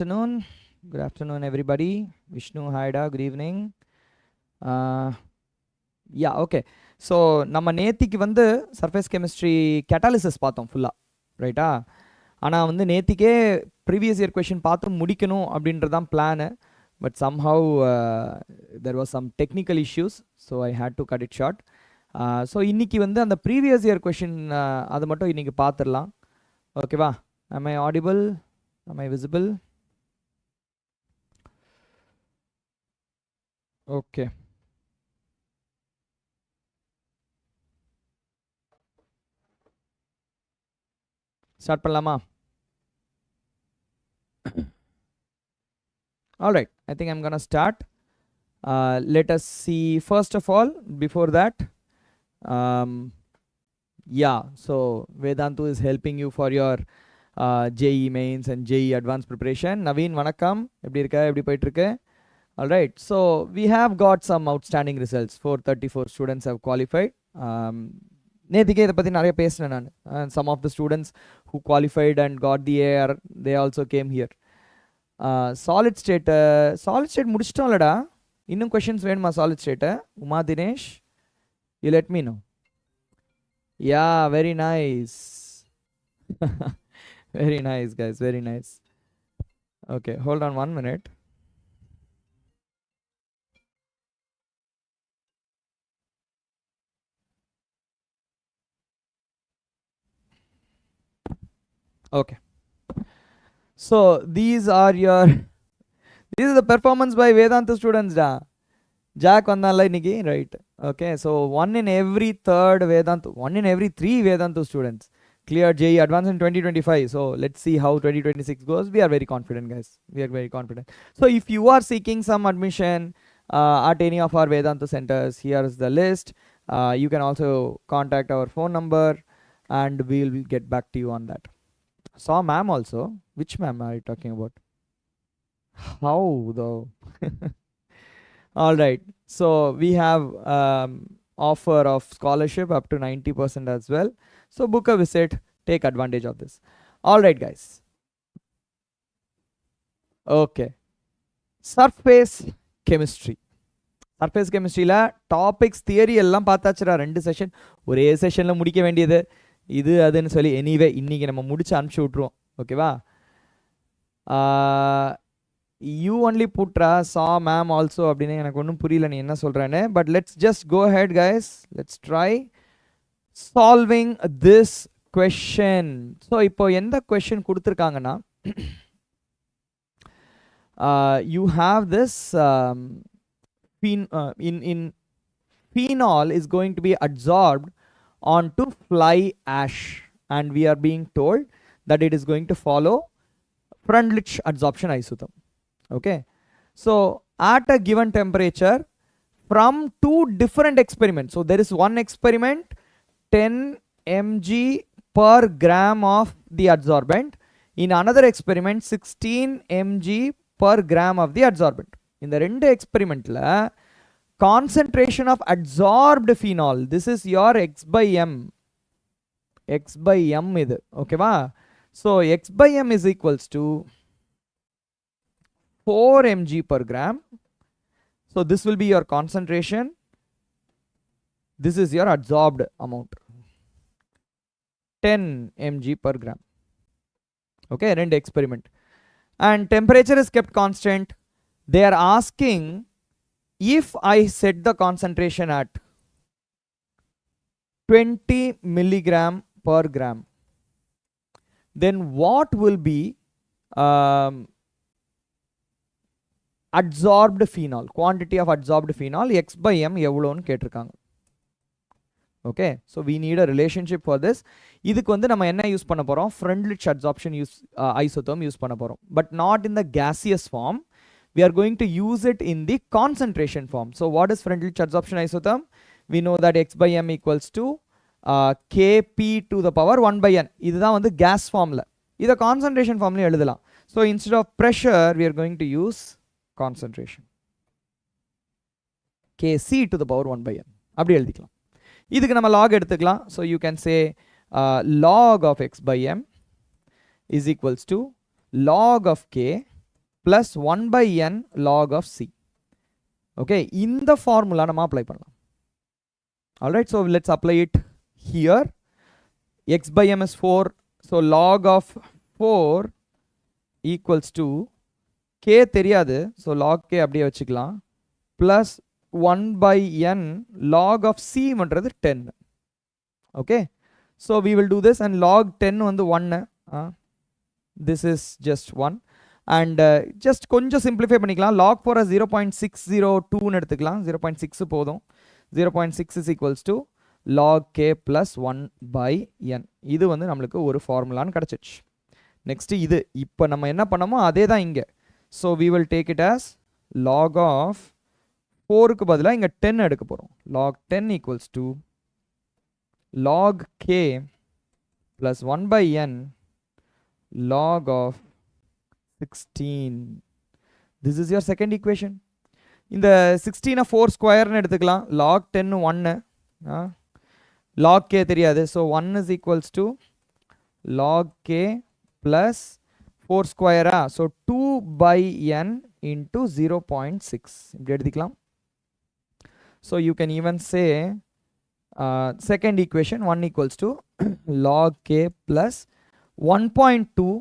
Afternoon. Good afternoon, everybody. Vishnu, Haida, good evening. Yeah, okay. So, நம்ம நேத்திக்கு வந்து surface chemistry catalysis பார்த்தோம் ஃபுல்லாக, ரைட்டா? ஆனால் வந்து நேத்திக்கே ப்ரீவியஸ் இயர் கொஷின் பார்த்து முடிக்கணும் அப்படின்றது தான் plan. But somehow there was some technical issues, so I had to cut it short. So இன்றைக்கி வந்து அந்த ப்ரீவியஸ் இயர் கொஷின் அது மட்டும் இன்றைக்கி பார்த்துடலாம். ஓகேவா? am I audible? Am I visible? Okay. Start பண்ணலாமா? All right, I think I'm gonna start. Let us see, first of all, before that, yeah, so Vedantu is helping you for your JEE mains and JEE advanced preparation. Naveen, vanakkam, eppadi irukka, eppadi poittu irukku? All right, so we have got some outstanding results. 434 students have qualified. நேத்திக்கே இதை பற்றி நிறைய பேசினேன் நான். Some of the students who qualified and got the AR, they also came here. Solid state முடிச்சிட்டோம்லடா. இன்னும் questions வேணுமா solid state? Uma Dinesh, you let me know. Yeah, very nice. Very nice, guys, very nice. Okay, hold on 1 minute. Okay, so these are the performance by Vedanta students da. Jack vandala iniki, right? Okay, so 1 in every 3 Vedanta students cleared JEE Advanced in 2025. So let's see how 2026 goes. We are very confident, guys. We are very confident. So if you are seeking some admission at any of our Vedanta centers, here is the list. You can also contact our phone number and we will get back to you on that. Saw ma'am also. Which ma'am are you talking about? How though? All right, so we have offer of scholarship up to 90% as well. So book a visit, take advantage of this. All right, guys. Okay, surface chemistry. Surface chemistry la topics theory எல்லாம் பார்த்தாச்சுடா. 2 session ஒரே செஷன்ல முடிக்க வேண்டியது இது அதுன்னு சொல்லி anyway இன்னைக்கு நம்ம முடிச்சு அனுப்பிச்சு விட்ருவோம். ஓகேவா? யூ ஒன்லி புட்ரா சா மேம் ஆல்சோ அப்படின்னு எனக்கு ஒன்றும் புரியல நீ என்ன சொல்கிறேன்னு. But let's just go ahead guys, let's try solving this question. So இப்போ எந்த கொஷின் கொடுத்துருக்காங்கன்னா, you have this in phenol is going to be adsorbed onto fly ash, and we are being told that it is going to follow Freundlich adsorption isotherm. Okay, so at a given temperature from 2 different experiments, so there is one experiment 10 mg per gram of the adsorbent, in another experiment 16 mg per gram of the adsorbent. In the rendu experiment la concentration of adsorbed phenol, this is your x by m idu, okay va? So x by m is equals to 4 mg per gram. So this will be your concentration, this is your adsorbed amount, 10 mg per gram. Okay, rendu experiment, and temperature is kept constant. They are asking, if I set the concentration at 20 milligram per gram, then what will be adsorbed phenol, quantity of adsorbed phenol, x by m எவ்வளோன்னு கேட்டிருக்காங்க. Okay, so we need a relationship for this. இதுக்கு வந்து நம்ம என்ன use பண்ண போகிறோம்? Freundlich adsorption isotherm use பண்ண போகிறோம், but not in the gaseous form. We are going to use it in the concentration form. So what is Freundlich adsorption isotherm? We know that x by m equals to kp to the power 1 by n. இதுதான் வந்து gas formula. இதை concentration formula எழுதலாம். So instead of pressure, we are going to use concentration, kc to the power 1 by n. அப்படி எழுதிக்கலாம். இதுக்கு நம்ம log எடுத்துக்கலாம். So you can say log of x by m is equals to log of k plus 1 by n log of C. Okay, in the formula நம்ம apply பண்ணலாம். Alright, so let's apply it here. X by m is 4, so log of 4 equals to k தெரியாது, so log k அப்படியே வச்சுக்கலாம், plus 1 by n log of C மன்றது 10. Okay, so we will do this, and log 10 வந்து 1, this is just 1, and just கொஞ்சம் simplify பண்ணிக்கலாம். log 4 as 0.602 எடுத்துக்கலாம், 0.6 போதும். 0.6 is equals to log k plus 1 by n. இது வந்து நம்மளுக்கு ஒரு ஃபார்முலான்னு கிடச்சிச்சு. நெக்ஸ்ட் இது இப்போ நம்ம என்ன பண்ணோமோ அதே தான் இங்கே. So we will take it as log of 4க்கு பதிலாக இங்கே 10 எடுக்க போகிறோம். log 10 equals to log k plus 1 by n log of 16. This is your second equation. இந்த 16 4 ஸ்கொயர்னு எடுத்துக்கலாம். log 10 1, log k தெரியாது, so 1 is equals to log k plus 4 square, so 2 by n into 0.6 இப்படி எடுத்துக்கலாம். So you can even say second equation 1 equals to log k plus 1.2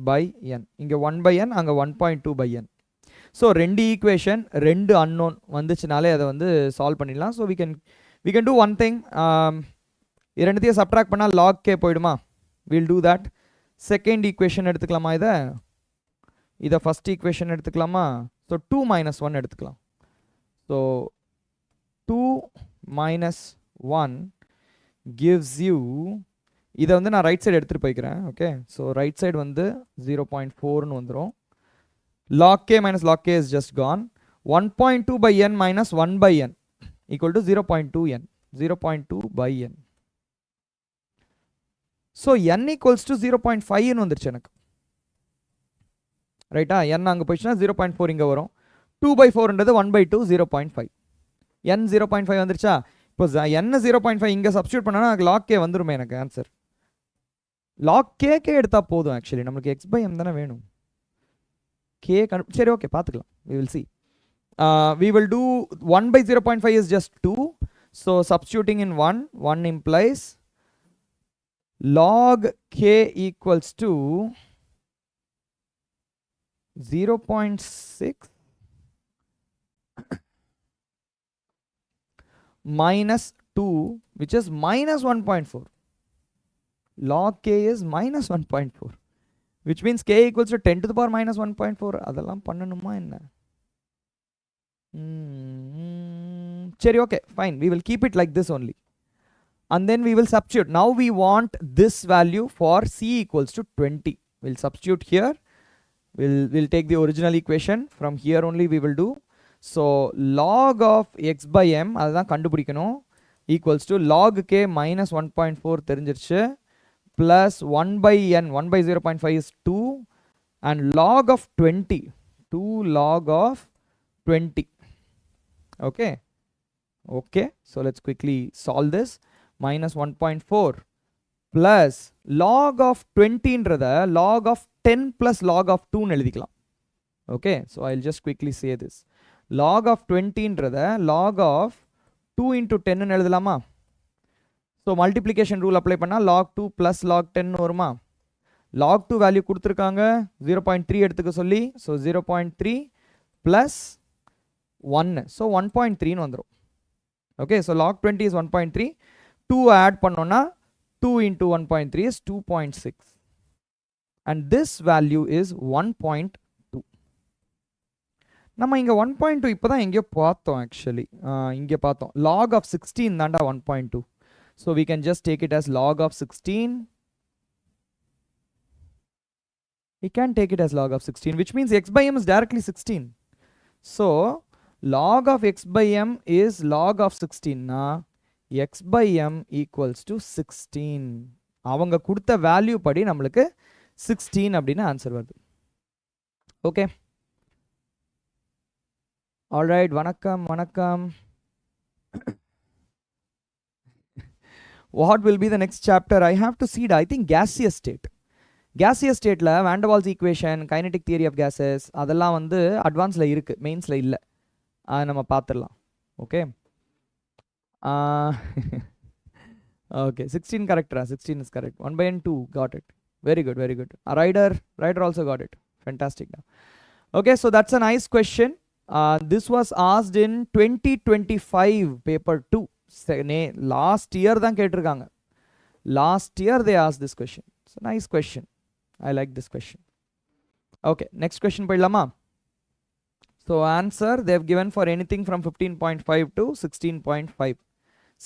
by n. இங்க 1 by n, அங்க 1.2 by n. So ரெண்டு equation, ரெண்டு unknown வந்துச்சுனாலே அதை வந்து solve பண்ணிடலாம். So we can do one thing, இரண்டுத்தையும் சப்ட்ராக்ட் பண்ணால் log k போயிடுமா? we'll do that. Second equation எடுத்துக்கலாமா? இதை ஃபர்ஸ்ட் ஈக்குவேஷன் எடுத்துக்கலாமா? ஸோ 2 minus 1 எடுத்துக்கலாம். ஸோ 2 minus 1 gives you, இதை வந்து நான் ரைட் சைடு எடுத்துகிட்டு போய்க்கிறேன். ஓகே, ஸோ ரைட் சைடு வந்து 0.4ன்னு வந்துடும். log k minus log k is just gone. 1.2 by n minus 1 by n equal to 0.2n. 0.2 by n. So n equals to 0.5 ன்னு வந்துருச்சு எனக்கு. ரைட்டா? n அங்கே போயிடுச்சுன்னா 0.4 இங்கே வரும். 2 by 4ன்றது 1 by 2, 0.5. n 0.5 வந்துருச்சா? இப்போ n 0.5 இங்கே சப்ஸ்டியூட் பண்ணனா log k வந்துருமே எனக்கு ஆன்சர். log k எடுத்தால் போதும். ஆக்சுவலி நம்மளுக்கு x by m தானே வேணும். k சரி, ஓகே, பார்த்துக்கலாம். we will see. We will do 1 by 0.5 is just 2. So substituting in 1 implies log k equals to 0.6 minus 2, which is minus 1.4. log k is minus 1.4, which means k equals to 10 to the power minus 1.4. அதெல்லாம் பண்ணணுமா என்ன? சரி, okay, fine. We will keep it like this only. And then we will substitute. Now we want this value for C equals to 20. We'll substitute here. We'll take the original equation. From here only we will do. So log of x by m, அதுதான் கண்டுபிடிக்கணும், equals to log k minus 1.4 தெரிஞ்சிருச்சு, plus 1 by n, 1 by 0.5 is 2, and log of 20, 2 log of 20. Okay. Okay, so let's quickly solve this. Minus 1.4 plus log of 20 ன்றதை log of 10 plus log of 2 ன்னு எழுதிக்கலாம். Okay, so I'll just quickly say this. log of 20 ன்றதை log of 2 into 10 ன்னு எழுதலாமா? So multiplication rule apply பண்ணா log 2 plus log 10 வருமா? log 2 value கொடுத்துருக்காங்க, 0.3 எடுத்துக்க சொல்லி, so 0.3 plus 1, so 1.3 ன்னு வந்துரும். Okay, so log 20 is 1.3. 2 add பண்ணோம்னா 2 into 1.3 is 2.6, and this value is 1.2. நம்ம இங்க 1.2 இப்பதான் எங்கேயோ பார்த்தோம். ஆக்சுவலி இங்கே பார்த்தோம். log of 16 தாண்டா 1.2. so we can just take it as log of 16. We can take it as log of 16, which means x by m is directly 16. So log of x by m is log of 16 na x by m equals to 16. அவங்க கொடுத்த value படி நம்மளுக்கு 16 அப்படின்னு answer வருது. Okay, alright. வணக்கம் வணக்கம். What will be the next chapter? I have to see it. I think gaseous state. gaseous stateல van der Waals equation, kinetic theory of gases அதெல்லாம் வந்து அட்வான்ஸ்ல இருக்கு, மெயின்ஸ்ல இல்ல. நம்ம பார்த்துடலாம். Okay okay, 16 correct. 16 is correct. 1 by n 2 got it. Very good, very good. A rider also got it. Fantastic. Now, okay, so that's a nice question. This was asked in 2025 paper 2. Last year than ketirukanga. Last year they asked this question. It's a nice question. I like this question. Okay, next question padilama. So answer they have given for anything from 15.5 to 16.5.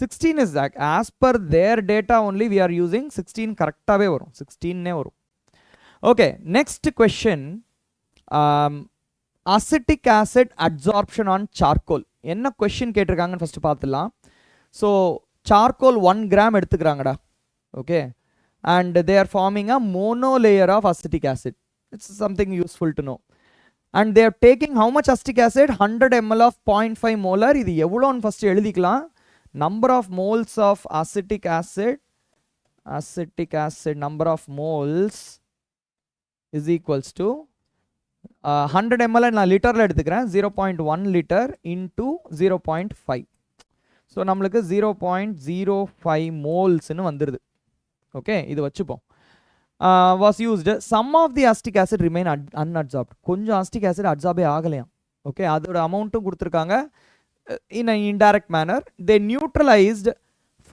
16 is that as per their data only we are using 16 correct ave varum, 16 ne varum. Okay, next question. Acetic acid adsorption on charcoal. Enna question ketirukanga first paathalam. So charcoal 1 gram eduthukkranga. Okay, and they are forming a monolayer of acetic acid. It's something useful to know. And they are taking how much acetic acid? 100 ml of 0.5 molar. Idu evlo on first eludikalam. Number of moles of acetic acid number of moles is equals to 100 ml na liter la eduthukuren, 0.1 liter into 0.5. so namalukku 0.05 moles nu vandirudhu. okay, idu vachupom. Was used. Some of the acetic acid remain unadsorbed. konjam acetic acid absorb ஆகலையாம். okay, அதோட அமௌண்ட்டும் கொடுத்திருக்காங்க. In an indirect manner, they neutralized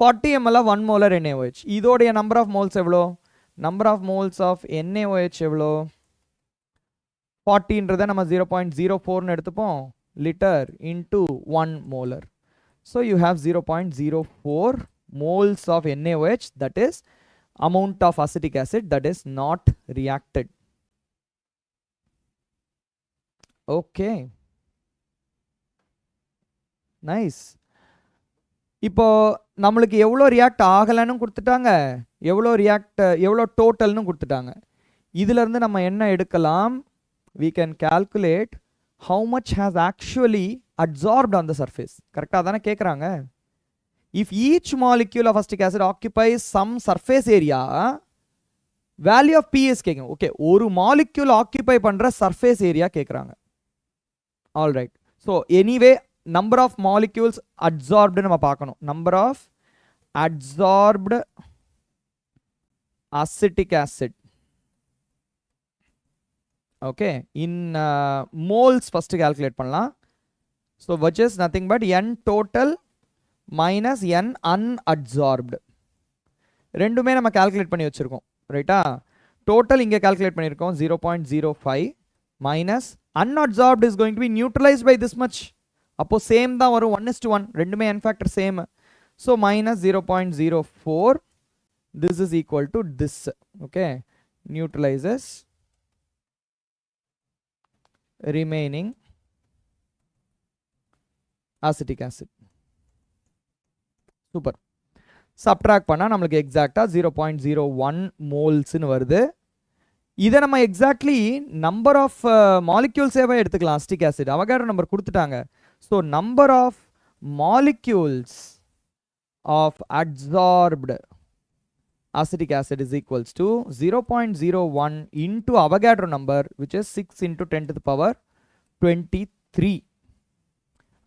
40 ml of 1 molar NaOH. இதோடைய number of moles எவ்வளோ? Number of moles of NaOH எவ்வளோ? 40ன்றதை நம்ம 0.04 எடுத்துப்போம், liter into 1 molar. So you have 0.04 moles of NaOH, that is amount of acetic acid that is not reacted. Okay. Nice. இப்போ நம்மளுக்கு எவ்வளோ react ஆகலைன்னு கொடுத்துட்டாங்க, எவ்வளோ டோட்டல்னு கொடுத்துட்டாங்க. இதிலிருந்து நம்ம என்ன எடுக்கலாம்? we can calculate how much has actually adsorbed on the surface. கரெக்டாக தானே கேட்குறாங்க. if each molecule of acetic acid occupies some surface area, value of P is கேட்கும். ஓகே, ஒரு மாலிக்யூல் ஆக்கியூபை பண்ணுற சர்ஃபேஸ் ஏரியா கேட்குறாங்க. All right. So anyway number of molecules adsorbed நம்ம பார்க்கணும். number of adsorbed acetic acid, okay, in moles first calculate பண்ணலாம். so which is nothing but n total minus n unadsorbed. ரெண்டுமே நம்ம calculate பண்ணி வச்சிருக்கோம், ரைட்டா? total இங்க calculate பண்ணியிருக்கோம் 0.05 minus unadsorbed is going to be neutralized by this much. அப்போ same தான் வரும், 1:1, ரெண்டுமே n factor same. So minus 0.04, this is equal to this. Okay, neutralises remaining acetic acid. Super. Subtract பண்ணால் நம்மளுக்கு எக்ஸாக்டாக 0.01 மோல்ஸ்ன்னு வருது. இதை நம்ம எக்ஸாக்ட்லி நம்பர் ஆஃப் மாலிக்யூல்ஸேவே எடுத்துக்கலாம். அசிட்டிக் ஆசிட் அவகாட்ரோ நம்பர் கொடுத்துட்டாங்க. So number of molecules of adsorbed acetic acid is equals to 0.01 into Avogadro number, which is 6 into 10 to the power 23.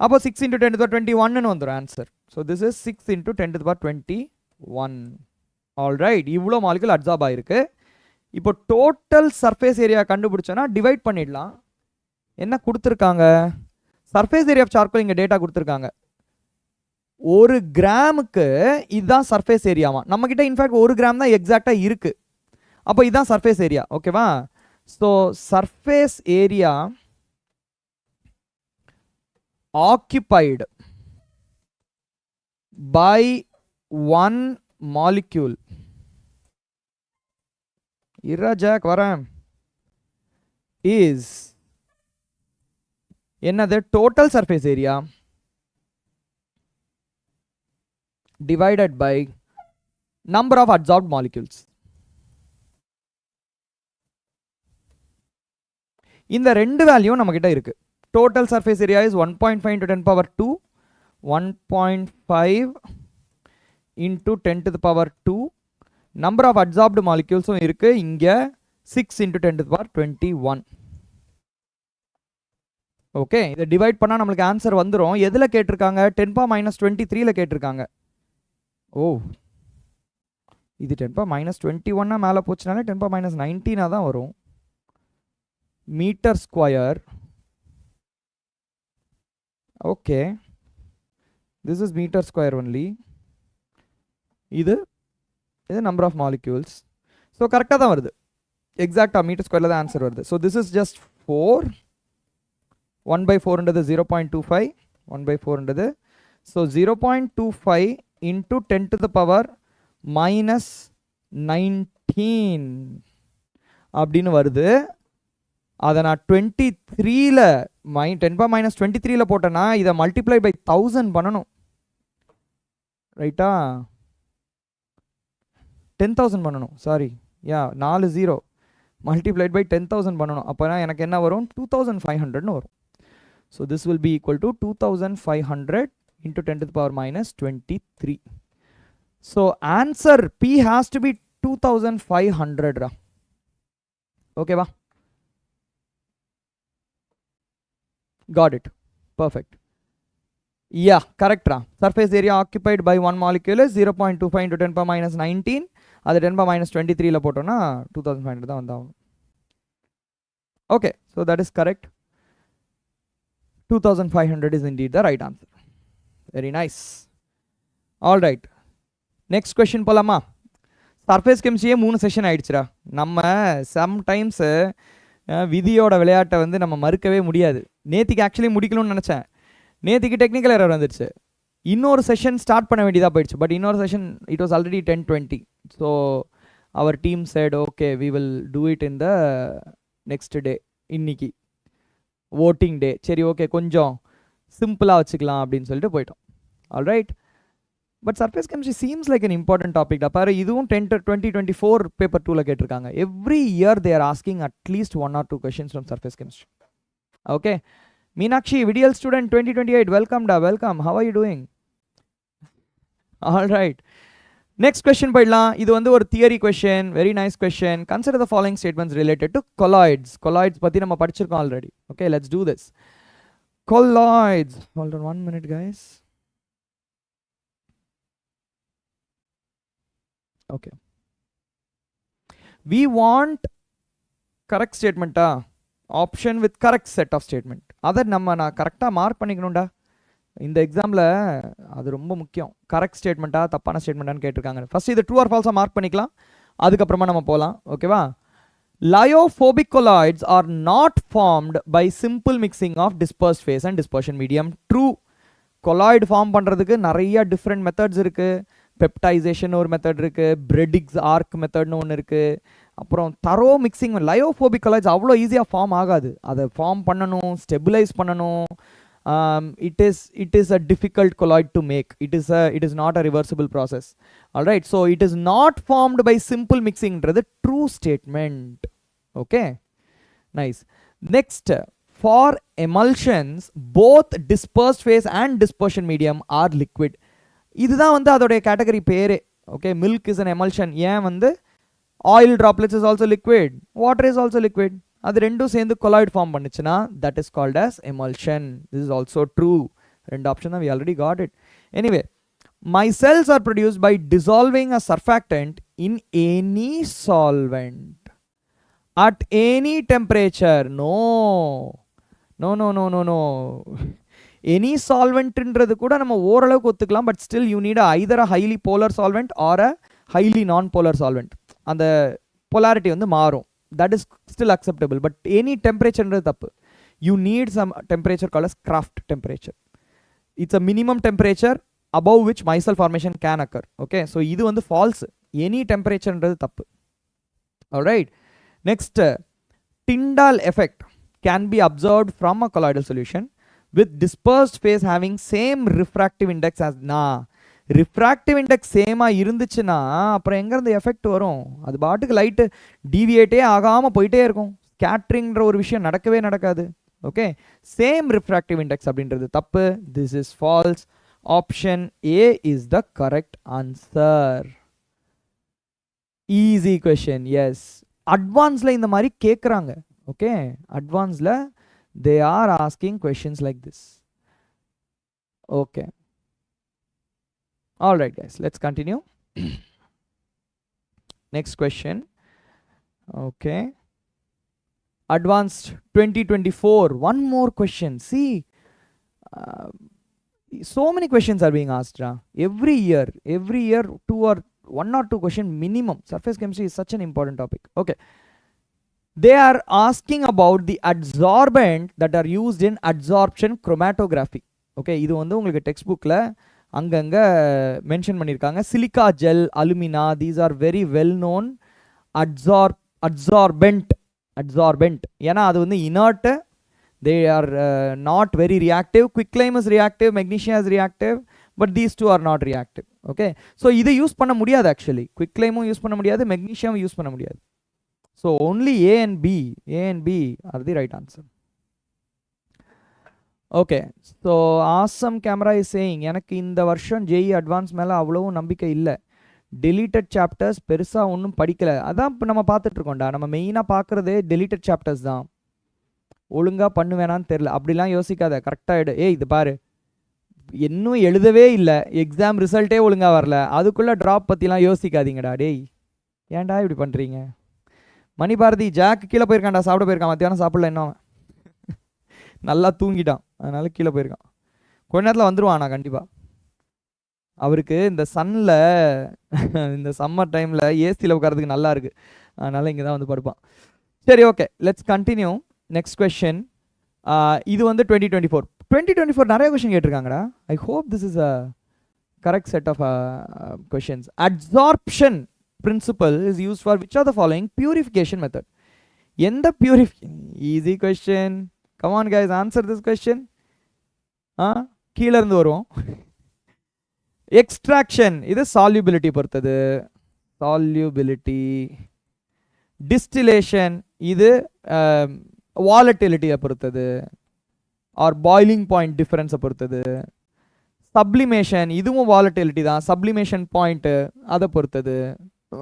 அப்போ 6 into 10 to the power 21 ன்னு வந்துரும் answer. So this is 6 into 10 to the power 21. Alright, இவ்வளோ molecule adsorb ஆயிருக்கு. இப்போ total surface area கண்டுபிடிச்சோன்னா divide பண்ணிடலாம். என்ன கொடுத்துருக்காங்க? Surface area of charcoal இங்கே டேட்டா கொடுத்துருக்காங்க. 1 கிராமுக்கு இதுதான் சர்ஃபேஸ் ஏரியாவா. நம்மக்கிட்ட இன்ஃபேக்ட் 1 கிராம் தான் எக்ஸாக்டாக இருக்குது. அப்போ இதுதான் சர்ஃபேஸ் ஏரியா. ஓகேவா? So surface area occupied by 1 molecule. Jack வரேன். இஸ் என்னது? Total surface area divided by number of adsorbed molecules. இந்த ரெண்டு வேல்யூ நம்ம கிட்ட இருக்கு. total surface area is 1.5 into 10 power 2, 1.5 into 10 to the power 2 number of adsorbed மாலிக்யூல்ஸும் இருக்குது இங்கே 6 × 10⁻21. ஓகே, இதை டிவைட் பண்ணால் நம்மளுக்கு ஆன்சர் வந்துடும். எதில் கேட்டிருக்காங்க? 10⁻23 கேட்டிருக்காங்க. ஓ, இது 10⁻21 மேலே போச்சுனாலே 10⁻19 தான் வரும். Metre square. Okay, this is meter square only. இது number of molecules. So கரெக்டாக தான் வருது. எக்ஸாக்டாக மீட்டர் ஸ்கொயரில் தான் ஆன்சர் வருது. So this is just 4. 1/4 0.25. 1/4 so 0.25 into 10⁻19 அப்படின்னு வருது. அதை நான் 23ல் 10⁻23 போட்டேன்னா இதை மல்டிப்ளை பை 1000 பண்ணணும். ரைட்டா? 10,000 பண்ணணும். சாரி, 4 0 மல்டிப்ளைட் பை 10,000 பண்ணணும். அப்போனா எனக்கு என்ன வரும்? 2500ன்னு வரும். So this will be equal to 2500 into 10⁻23. So answer P has to be 2500. ஓகேவா? Got it. Perfect. Yeah, correct. Surface area occupied by one molecule is 0.25 into 10⁻19. அது 10⁻23ல போட்டோம்னா 2500 தான் வந்தாகும். Okay, so that is correct. 2500 is indeed the right answer. Very nice. All right. Next question போலாமா? Surface கெமிஸ்ட்ரியே 3 session ஆயிடுச்சுடா. நம்ம sometimes விதியோட விளையாட்டை வந்து நம்ம மறுக்கவே முடியாது. நேத்திக்கு ஆக்சுவலி முடிக்கணும்னு நினச்சேன். நேத்திக்கு டெக்னிக்கல் எரர் வந்துடுச்சு. இன்னொரு செஷன் ஸ்டார்ட் பண்ண வேண்டியதாக போயிடுச்சு. பட் இன்னொரு session it was already 10:20. So our team said okay we will do it in the next day. இன்னைக்கு voting டே. சரி, ஓகே, கொஞ்சம் சிம்பிளாக வச்சுக்கலாம் அப்படின்னு சொல்லிட்டு போயிட்டோம். Alright. But surface chemistry seems like an important topic. பாரு, இதுவும் 2024 பேப்பர் 2ல கேட்டிருக்காங்க. Every year they are asking at least 1 or 2 questions from surface chemistry. Okay, Meenakshi, விடியல் ஸ்டூடெண்ட் 2028, வெல்கம் டா, welcome. How are you doing? Alright, next question போயிடலாம். இது வந்து ஒரு theory question, very nice question. Consider the following statements related to colloids. Colloids பற்றி நம்ம படிச்சிருக்கோம் already. Okay, let's do this. Colloids. Hold on 1 minute guys. Okay, we want correct statement option with correct set of statement. அதை நம்ம நான் கரெக்டாக mark பண்ணிக்கணும்டா. இந்த எக்ஸாமில் அது ரொம்ப முக்கியம். கரெக்ட் ஸ்டேட்மெண்ட்டா தப்பான ஸ்டேட்மெண்ட்டான்னு கேட்டிருக்காங்க. ஃபர்ஸ்ட் இது ட்ரூ ஆர் ஃபால்ஸாக மார்க் பண்ணிக்கலாம். அதுக்கப்புறமா நம்ம போகலாம். ஓகேவா? Lyophobic colloids are not formed by simple mixing of dispersed phase and dispersion medium. True. Colloid form பண்ணுறதுக்கு நிறைய டிஃப்ரெண்ட் மெத்தட்ஸ் இருக்குது. பெப்டைசேஷன் ஒரு மெத்தட் இருக்குது, பிரெடிக்ஸ் ஆர்க் மெத்தட்னு ஒன்று இருக்குது. அப்புறம் தரோ மிக்சிங். லயோஃபோபிக் கொலாய்ட்ஸ் அவ்வளோ ஈஸியாக ஃபார்ம் ஆகாது. அதை ஃபார்ம் பண்ணணும், ஸ்டெபிலைஸ் பண்ணணும். it is a difficult colloid to make. It is not a reversible process. All right, so it is not formed by simple mixing. The true statement. Okay, nice. Next, for emulsions both dispersed phase and dispersion medium are liquid. இதுதான் வந்து அதோடைய category பேரே. Okay, milk is an emulsion. ஏன் வந்து oil droplets is also liquid, water is also liquid. அது ரெண்டும் சேர்ந்து colloid form பண்ணுச்சுன்னா that is called as emulsion. This is also true. ரெண்டு ஆப்ஷன் தான், we already got it. Anyway, my cells are produced by dissolving a surfactant in any solvent at any temperature. No. Any சால்வெண்ட்ன்றது கூட நம்ம ஓரளவுக்கு ஒத்துக்கலாம். But still you need either a highly polar solvent or a highly non polar solvent. அந்த polarity வந்து மாறும். That is still acceptable. But any டெம்பரேச்சர்ன்றது தப்பு. You need some temperature called as Krafft temperature. It's a minimum temperature above which micelle formation can occur. Okay, so இது வந்து falls. Any டெம்பரேச்சர்ன்றது தப்பு. Alright, next, Tyndall effect can be observed from a colloidal solution with dispersed phase having same refractive index as refractive index சேமா இருந்துச்சுன்னா அப்புறம் எங்கேருந்து effect வரும்? அது பாட்டுக்கு லைட்டு டீவியேட்டே ஆகாமல் போயிட்டே இருக்கும். ஸ்கேட்ரிங்ன்ற ஒரு விஷயம் நடக்கவே நடக்காது. ஓகே, சேம் ரிஃப்ராக்டிவ் இண்டெக்ஸ் அப்படின்றது தப்பு. This is false. Option A is the correct answer. Easy question. Yes, அட்வான்ஸில் இந்த மாதிரி கேட்குறாங்க. ஓகே, அட்வான்ஸில் they are asking questions like this. Okay, all right guys, let's continue. Next question. Okay, advanced 2024, one more question. See, so many questions are being asked every year, two or one or two question minimum. Surface chemistry is such an important topic. Okay, they are asking about the adsorbent that are used in adsorption chromatography. Okay, இது வந்து உங்களுக்கு text புக்கில் அங்கங்கே mention பண்ணியிருக்காங்க. Silica gel, alumina, these are very well known adsorbent. ஏன்னா அது வந்து inert, they are not very reactive. Quicklime is reactive, magnesia is reactive, but these two are not reactive. Okay, so இதை use பண்ண முடியாது. Actually குவிக்லைமும் use பண்ண முடியாது, மெக்னீஷியாவும் use பண்ண முடியாது. So only A and B are the right answer. Okay, so awesome camera is saying எனக்கு இந்த வருஷம் JEE அட்வான்ஸ் மேலே அவ்வளவும் நம்பிக்கை இல்லை, டெலீட்டட் சாப்டர்ஸ் பெருசாக ஒன்றும் படிக்கலை. அதான் இப்போ நம்ம பார்த்துட்ருக்கோம்டா, நம்ம மெயினாக பார்க்குறதே டெலீட்டட் சாப்டர்ஸ் தான். ஒழுங்காக பண்ணுவேனான்னு தெரில, அப்படிலாம் யோசிக்காத, கரெக்டாக இது பாரு, இன்னும் எழுதவே இல்லை, எக்ஸாம் ரிசல்ட்டே ஒழுங்காக வரல, அதுக்குள்ளே ட்ராப் பற்றிலாம் யோசிக்காதீங்கடா. டேய் ஏன்டா இப்படி பண்ணுறீங்க? மணி பாரதி, ஜாக் கீழே போயிருக்கான்டா, சாப்பிட போயிருக்கான், மத்தியானம் சாப்பிடல, இன்னும் நல்லா தூங்கிட்டான், அதனால கீழே போயிருக்கான். கொஞ்ச நேரத்தில் வந்துடுவான். நான் கண்டிப்பாக அவருக்கு இந்த சன்னில் இந்த சம்மர் டைமில் ஏசியில் உட்காரதுக்கு நல்லா இருக்குது, அதனால் இங்கே தான் வந்து படுப்பான். சரி, okay, let's continue. Next question. இது வந்து 2024 நிறைய கொஷின் கேட்டிருக்காங்கடா. I hope this is a correct set of questions. Adsorption principle is used for which of the following purification method? எந்த easy question. Come on guys, answer this question. கீழ இருந்து வருவோம். Extraction, இது solubility பொறுத்தது, solubility. Distillation, இது வாலட்டிலிட்டியை பொறுத்தது R boiling point டிஃபரன்ஸை பொறுத்தது. Sublimation, இதுவும் வாலட்டிலிட்டி தான், சப்ளிமேஷன் பாயிண்ட்டு அதை பொறுத்தது.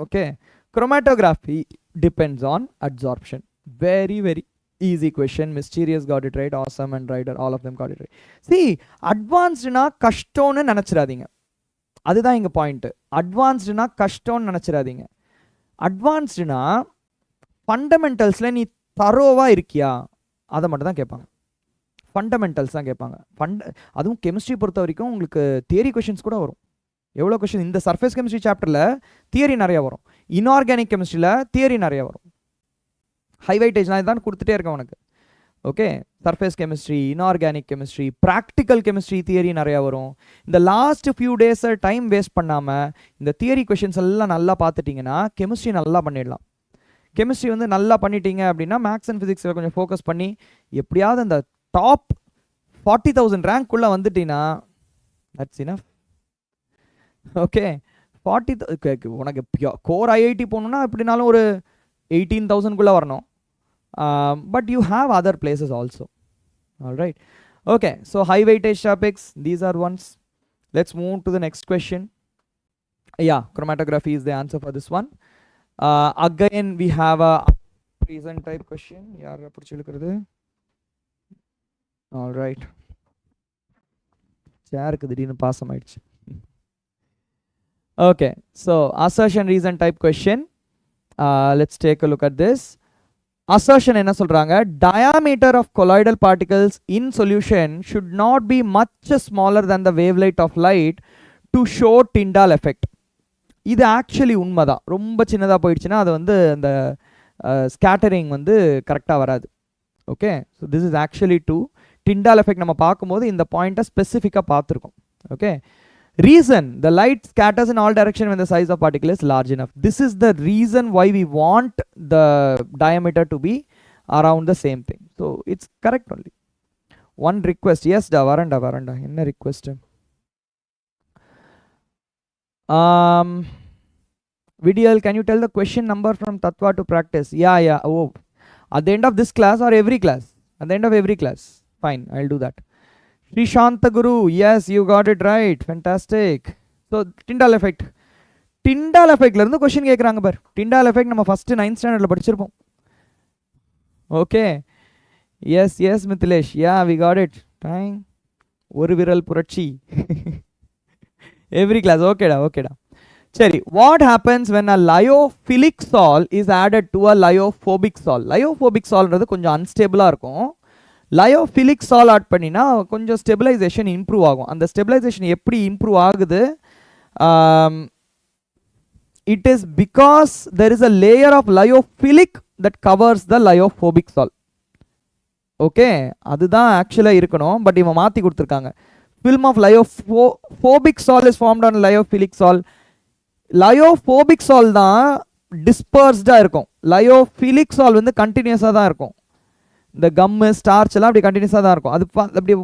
Okay, chromatography depends on adsorption. Very very easy question. Mysterious got it right, awesome and Ryder, all of them got it right. See, advanced na கஷ்டம்னு நினைச்சிராதீங்க, அதுதான் இங்க point. Advanced na கஷ்டம்னு நினைச்சிராதீங்க. Advanced na ஃபண்டமெண்டல்ஸ்ல நீ தரோவா இருக்கியா, அதை மட்டும் தான் கேட்பாங்க. ஃபண்டமெண்டல்ஸ் தான் கேட்பாங்க. அதுவும் கெமிஸ்ட்ரி பொறுத்த வரைக்கும் உங்களுக்கு தியரி கொஷின்ஸ் கூட வரும். எவ்வளோ கொஷின் இந்த சர்ஃபேஸ் கெமிஸ்ட்ரி சாப்டரில் தியரி நிறையா வரும், இன்ஆர்கானிக் கெமிஸ்ட்ரியில் தியரி நிறையா வரும். ஹை வெயிட்டேஜ் நான் தான் கொடுத்துட்டே இருக்கேன் உனக்கு. Okay, surface chemistry, inorganic chemistry, practical chemistry theory நிறையா வரும். இந்த லாஸ்ட் ஃபியூ டேஸை டைம் வேஸ்ட் பண்ணாமல் இந்த தியரி கொஷின்ஸ் எல்லாம் நல்லா பார்த்துட்டிங்கன்னா கெமிஸ்ட்ரி நல்லா பண்ணிடலாம். கெமிஸ்ட்ரி வந்து நல்லா பண்ணிட்டீங்க அப்படின்னா மேக்ஸ் அண்ட் ஃபிசிக்ஸில் கொஞ்சம் ஃபோக்கஸ் பண்ணி எப்படியாவது அந்த டாப் 40,000 ரேங்க்குள்ளே வந்துட்டீங்கன்னா தட்ஸ் இனஃப். ஓகே, 40 உனக்கு கோர் ஐஐடி போகணுன்னா எப்படினாலும் ஒரு 18,000குள்ளே வரணும். But you have other places also. All right, okay, so high weightage topics, these are once. Let's move to the next question. Yeah, chromatography is the answer for this one. Again we have a present type question. யார் பிடிச்சி இழுக்கிறது? All right, சேருக்கு திடீர்னு பாசம் ஆயிடுச்சு. Okay, so assertion reason type question. Let's take a look at this. Assertion என்ன சொல்றாங்க? Diameter of colloidal particles in solution should not be much smaller than the wavelength of light to show Tyndall effect. இது actually உண்மைதான். ரொம்ப சின்னதாக போயிடுச்சுன்னா அது வந்து அந்த ஸ்கேட்டரிங் வந்து கரெக்டாக வராது. Okay, so this is actually to Tyndall effect நம்ம பார்க்கும்போது இந்த பாயிண்ட்டை ஸ்பெசிஃபிக்காக பார்த்துருக்கோம். Okay, reason, the light scatters in all direction when the size of particle is large enough. This is the reason why we want the diameter to be around the same thing. So it's correct only. One request. Yes da, varanda enna request? Vidyal, can you tell the question number from Tattva to practice? Yeah, oh, at the end of this class or every class? At the end of every class. Fine, I'll do that. Shrishanta Guru, yes, you got it right. Fantastic. So Tyndall effect. Tyndall எஃபெக்ட்ல இருந்து question கேட்குறாங்க பார். Tyndall effect நம்ம first 9th ஸ்டாண்டர்ட்ல படிச்சிருப்போம். Okay, yes yes Mithilesh, yeah we got it. Time ஒரு விரல் புரட்சி. Every class. ஓகேடா ஓகேடா. சரி, what happens when a lyophilic sol is added to a lyophobic sol? Lyophobic சால்ன்றது கொஞ்சம் அன்ஸ்டேபிளாக இருக்கும். லயோஃபிலிக் சால் ஆட் பண்ணினா கொஞ்சம் ஸ்டெபிலைசேஷன் இம்ப்ரூவ் ஆகும். அந்த ஸ்டெபிலைசேஷன் எப்படி இம்ப்ரூவ் ஆகுது? It is because there is a layer of lyophilic that covers the lyophobic sol. Okay, அதுதான் ஆக்சுவலாக இருக்கணும். பட் இவன் மாற்றி கொடுத்துருக்காங்க. ஃபில்ம் ஆஃப் லயோஃபோபிக் சால் இஸ் ஃபார்ம்ட் ஆன் லயோஃபிலிக் சால். லயோஃபோபிக் சால் தான் டிஸ்பர்ஸ்டாக இருக்கும். லயோஃபிலிக் சால் வந்து கண்டினியூஸாக தான் இருக்கும். இந்த கம்மு ஸ்டார்ச் எல்லாம் அப்படி கண்டினியூஸாக தான் இருக்கும். அது அப்படி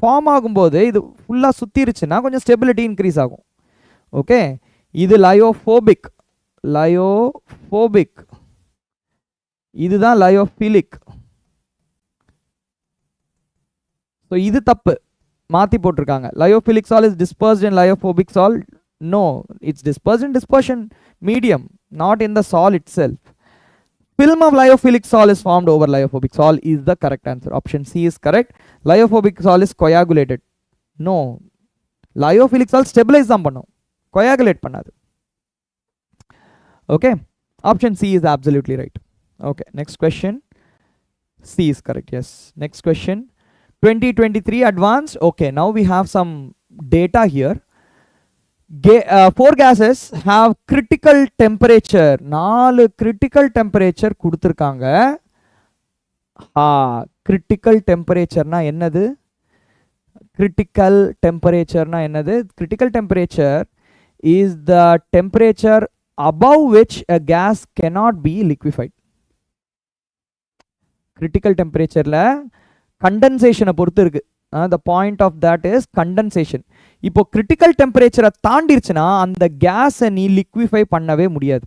ஃபார்ம் ஆகும்போது இது ஃபுல்லாக சுற்றிருச்சுன்னா கொஞ்சம் ஸ்டெபிலிட்டி இன்க்ரீஸ் ஆகும். ஓகே, இது லயோஃபோபிக். லயோஃபோபிக் இதுதான் லயோஃபிலிக். ஸோ இது தப்பு, மாற்றி போட்டிருக்காங்க. லயோஃபிலிக் சால் இஸ் டிஸ்பர்ஸ்ட் இன் லயோஃபோபிக் சால். No, it's dispersed in dispersion medium, not in the sol itself. Film of lyophilic sol is formed over lyophobic sol is the correct answer. Option C is correct. Lyophobic sol is coagulated. No, lyophilic sol stabilize தான் பண்ணும், coagulate பண்ணாது. Okay, option C is absolutely right. Okay, next question. C is correct. Yes, next question. 2023 advanced. Okay, now we have some data here. 4 gases have critical temperature. 4 critical temperature கொடுத்திருக்காங்க. critical temperature na என்னது? critical temperature na என்னது? critical temperature is the temperature above which a gas cannot be liquefied. critical temperature la condensation பொறுத்து இருக்கு. the point of that is condensation. இப்போ critical டெம்பரேச்சரை தாண்டிருச்சுன்னா அந்த கேஸை நீ லிக்விஃபை பண்ணவே முடியாது.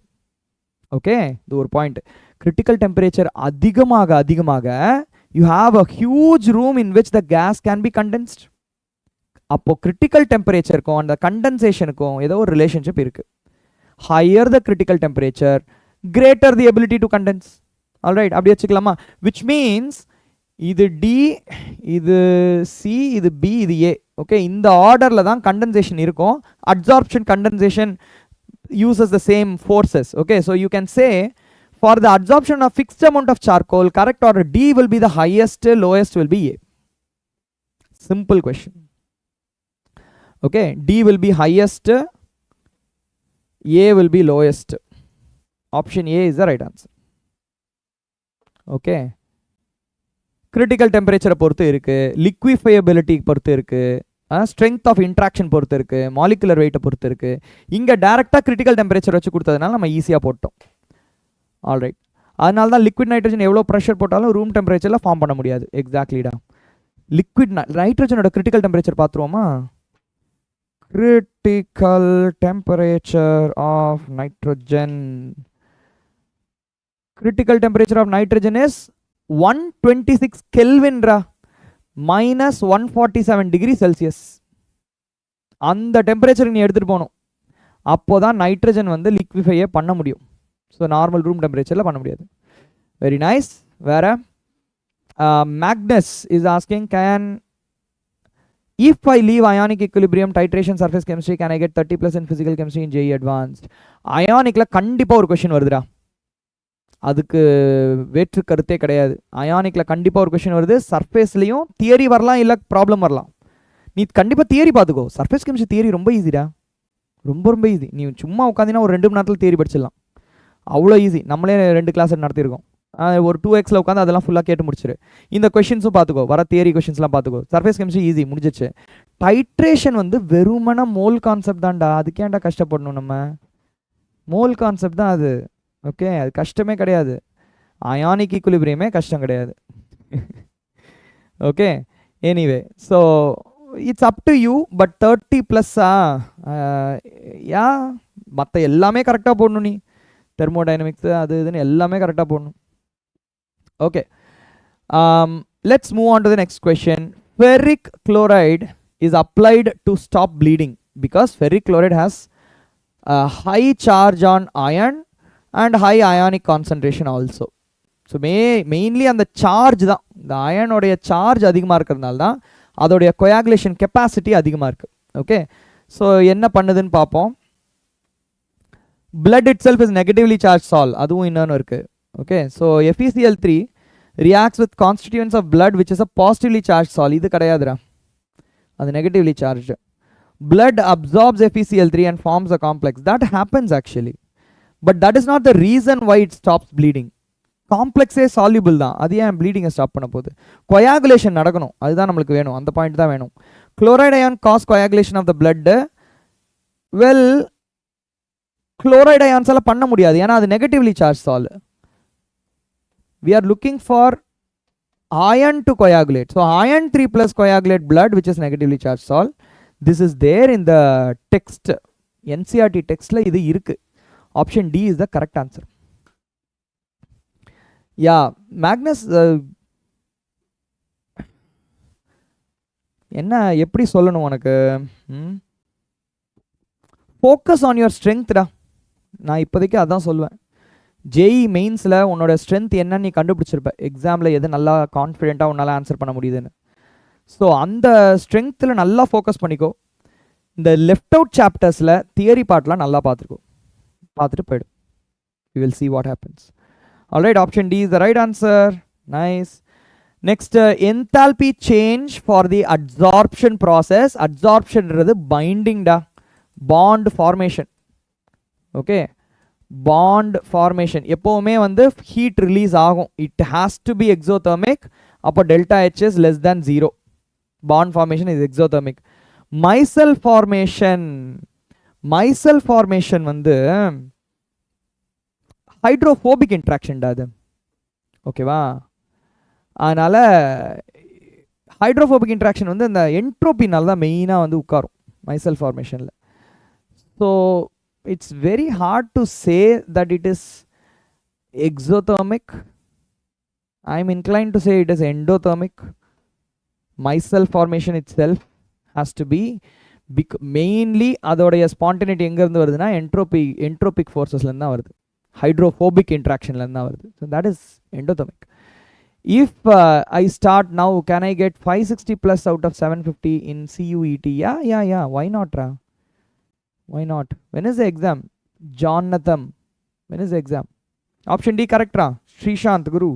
ஓகே, இது ஒரு பாயிண்ட். கிரிட்டிக்கல் டெம்பரேச்சர் அதிகமாக அதிகமாக you have a huge room in which the gas can be condensed. அப்போ கிரிட்டிக்கல் டெம்பரேச்சருக்கும் அந்த கண்டென்சேஷனுக்கும் ஏதோ ஒரு ரிலேஷன்ஷிப் இருக்கு. Higher the critical temperature greater the ability to condense. Alright, அப்படி வச்சுக்கலாமா? விச் மீன்ஸ் இது டி, இது சி, இது பி, இது ஏ. ஓகே, இந்த ஆர்டரில் தான் கண்டென்சேஷன் இருக்கும். Adsorption condensation uses the same forces. Okay, so you can say for the adsorption of fixed amount of charcoal, correct order D will be the highest, lowest will be A. Simple question. Okay, D will be highest, A will be lowest. Option A is the right answer. Okay, critical temperature பொறுத்து இருக்கு, liquefiability பொறுத்து இருக்கு, strength of interaction பொறுத்து இருக்கு, molecular வெயிட்டை பொறுத்து இருக்கு. இங்கே டேரெக்டாக கிரிட்டிக்கல் டெம்பரேச்சர் வச்சு கொடுத்ததுனால நம்ம ஈஸியாக போட்டோம். ஆல்ரைட், அதனால தான் லிக்விட் நைட்ரஜன் எவ்வளோ ப்ரெஷர் போட்டாலும் ரூம் டெம்பரேச்சரில் ஃபார்ம் பண்ண முடியாது. எக்ஸாக்ட்லிடா. லிக்விட் நைட்ரஜனோட கிரிட்டிக்கல் டெம்பரேச்சர் பார்த்துருவோமா? Critical temperature of nitrogen, critical temperature of nitrogen is 126 கெல்வின்ரா, minus 147 degree Celsius. அந்த டெம்பரேச்சர் நீ எடுத்துகிட்டு போகணும். அப்போ தான் நைட்ரஜன் வந்து லிக்விஃபையே பண்ண முடியும். ஸோ நார்மல் ரூம் டெம்பரேச்சரில் பண்ண முடியாது. Very nice. வேறு Magnus is asking, can if I leave ionic equilibrium titration surface chemistry can I get 30+ in physical chemistry in JEE Advanced? அயானிக்ல கண்டிப்பாக ஒரு கொஷின் வருதுடா, அதுக்கு வேற்று கருத்தே கிடையாது. அயானிக்ல கண்டிப்பாக ஒரு கொஷின் வருது. சர்ஃபேஸ்லையும் தியரி வரலாம், இல்லை ப்ராப்ளம் வரலாம். நீ கண்டிப்பாக தியரி பார்த்துக்கோ. சர்ஃபேஸ் கெமிஸ்ட்ரி தியரி ரொம்ப ஈஸிடா, ரொம்ப ரொம்ப ஈஸி. நீ சும்மா உட்காந்தினா ஒரு 2 மணி நேரத்தில் தியரி படிச்சிடலாம். அவ்வளோ ஈஸி. நம்மளே 2 கிளாஸ் நடத்தியிருக்கோம். ஒரு 2xல உட்காந்து அதெல்லாம் ஃபுல்லாக கேட்டு முடிச்சிரு. இந்த கொஷின்ஸும் பார்த்துக்கோ, வர தியரி கொஷின்ஸ்லாம் பார்த்துக்கோ. சர்ஃபேஸ் கெமிஸ்ட்ரி ஈஸி, முடிஞ்சிச்சு. டைட்ரேஷன் வந்து வெறுமன மோல் கான்செப்ட் தான்டா, அதுக்கேண்டா கஷ்டப்படணும் நம்ம? மோல் கான்செப்ட் தான் அது. ஓகே, அது கஷ்டமே கிடையாது. அயானிக் ஈக்குலிபிரியமே கஷ்டம் கிடையாது. Okay, anyway, so it's up to you. But 30+ யா, மற்ற எல்லாமே கரெக்டாக போடணும். நீ தெர்மோடைனமிக்ஸ் அது இதுன்னு எல்லாமே கரெக்டாக போடணும். Okay, let's move on to the next question. Ferric chloride is applied to stop bleeding because ferric chloride has high charge on iron and high ionic concentration also. So mainly அந்த charge தான், இந்த அயனோடைய charge அதிகமாக இருக்கிறதுனால தான் அதோடைய coagulation capacity அதிகமாக இருக்குது. Okay, so என்ன பண்ணுதுன்னு பார்ப்போம். blood itself is negatively charged sol, அதுவும் இன்னொன்று இருக்குது. Okay, so FeCl3 reacts with constituents of blood which is a positively charged sol. இது கிடையாதுரா, அது negatively charged. blood absorbs FeCl3 and forms a complex. That happens actually, but that is not the reason why it stops bleeding. காம்ப்ளெக்ஸே soluble தான், அது ஏன் ப்ளீடிங்கை stop பண்ண போகுது? Coagulation நடக்கணும், அதுதான் நம்மளுக்கு வேணும், அந்த பாயிண்ட் தான் வேணும். Chloride ion cause coagulation of the blood. Well, chloride அயான்ஸால் பண்ண முடியாது, ஏன்னா அது negatively charge sol. we are looking for iron to coagulate. So iron 3+ coagulate blood which is negatively charged sol. This is there in the text, NCERT textல இது இருக்கு. Option D is the correct answer. Yeah, Magnus, என்ன எப்படி சொல்லணும் உனக்கு? Focus on your ஸ்ட்ரென்த்டா, நான் இப்போதைக்கு அதான் சொல்லுவேன். JEE மெயின்ஸில் உன்னோட ஸ்ட்ரென்த் என்னன்னு நீ கண்டுபிடிச்சிருப்ப, எக்ஸாமில் எது நல்லா கான்ஃபிடென்ட்டாக உன்னால் ஆன்சர் பண்ண முடியுதுன்னு. ஸோ அந்த ஸ்ட்ரென்த்தில் நல்லா ஃபோக்கஸ் பண்ணிக்கோ. இந்த லெஃப்ட் அவுட் சாப்டர்ஸில் தியரி பார்ட்லாம் நல்லா பார்த்துட்டு போயிடும். You will see what happens. All right, option D is the right answer. Nice. Next, enthalpy change for the adsorption process. Adsorption is binding da, bond formation. Okay, bond formation எப்போவுமே வந்து heat release ஆகும். It has to be exothermic. அப்போ delta H is less than 0. Bond formation is exothermic. Micelle formation வந்து hydrophobic இன்ட்ராக்ஷன்டா அது. ஓகேவா, அதனால் hydrophobic interaction வந்து இந்த என்ட்ரோப்பினால தான் மெயினாக வந்து உட்காரும் மைசெல் ஃபார்மேஷனில். So it's very hard to say that it is exothermic. I am inclined to say it is endothermic. Micelle formation itself has to be mainly அதோடைய ஸ்பான்டனிட்டி எங்கேருந்து வருதுன்னா என்ட்ரோபிக் ஃபோர்ஸஸ்லேருந்து தான் வருது, ஹைட்ரோஃபோபிக் இன்ட்ராக்ஷன்லேருந்து தான் வருது. So that is endothermic. If I start now, can I get 560 plus out of 750 in CUET? Yeah. Why not, Ra? Why not? When is the exam? Jonathan. When is the exam? Option D correct, Ra. Srishant Guru.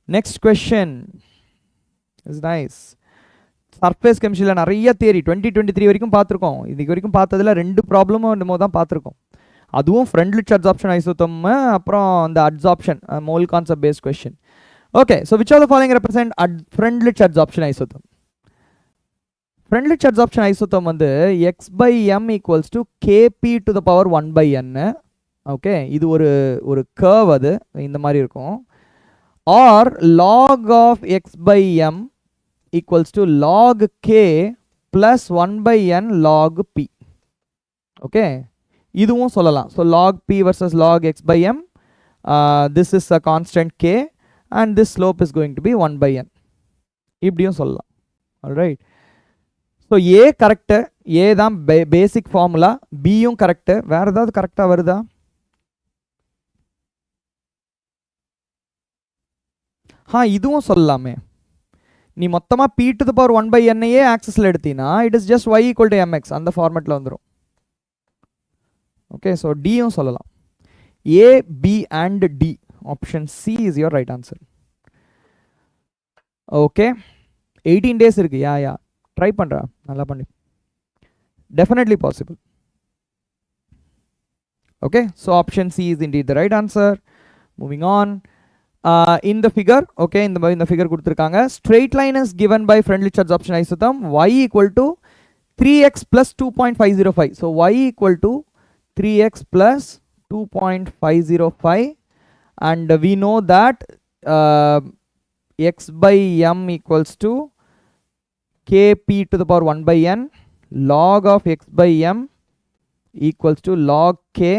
Next question is nice. Surface chemistry la nariya theory 2023 வரைக்கும் பார்த்துருக்கோம். இதுக்கு வரைக்கும் பார்த்ததில் 2 ப்ராப்ளமும் என்னமோ தான் பார்த்துருக்கோம். அதுவும் Freundlich adsorption isotherm, அப்புறம் அந்த adsorption mole concept based question. Okay, so which of the following represent Freundlich adsorption isotherm? Freundlich adsorption isotherm வந்து x/m equals to kp to the power 1/n. Okay, இது ஒரு curve, அது இந்த மாதிரி இருக்கும். or log of x/m equals to log k plus 1/n log p. Okay, இதுவும் சொல்லலாம். So log p versus log x/m, this is a constant k and this slope is going to be 1/n. இப்படியும் சொல்லலாம். Alright, so ஏ correct, ஏ தான் பேசிக் formula, பியும் correct. வேறு ஏதாவது கரெக்டாக வருதா? இதுவும் சொல்லலாமே. நீ மொத்தமாக p to the power 1/n ஆக்சஸில் எடுத்தீங்கன்னா it is just y equal to mx, அந்த ஃபார்மெட்டில் வந்துடும். ஓகே, ஸோ டியும் சொல்லலாம். A, B and D, option C is your right answer. Okay, 18 days இருக்கு. யா ட்ரை பண்ணுறா, நல்லா பண்ணி, definitely possible. Okay, so option C is indeed the right answer. Moving on. In the figure, okay, இந்த figure கொடுத்துருக்காங்க. Straight line is given by Freundlich adsorption isotherm y equal to 3x plus 2.505. So y equal to 3x plus 2.505, and we know that x/m equals to kp to the power 1/n. Log of x/m equals to log k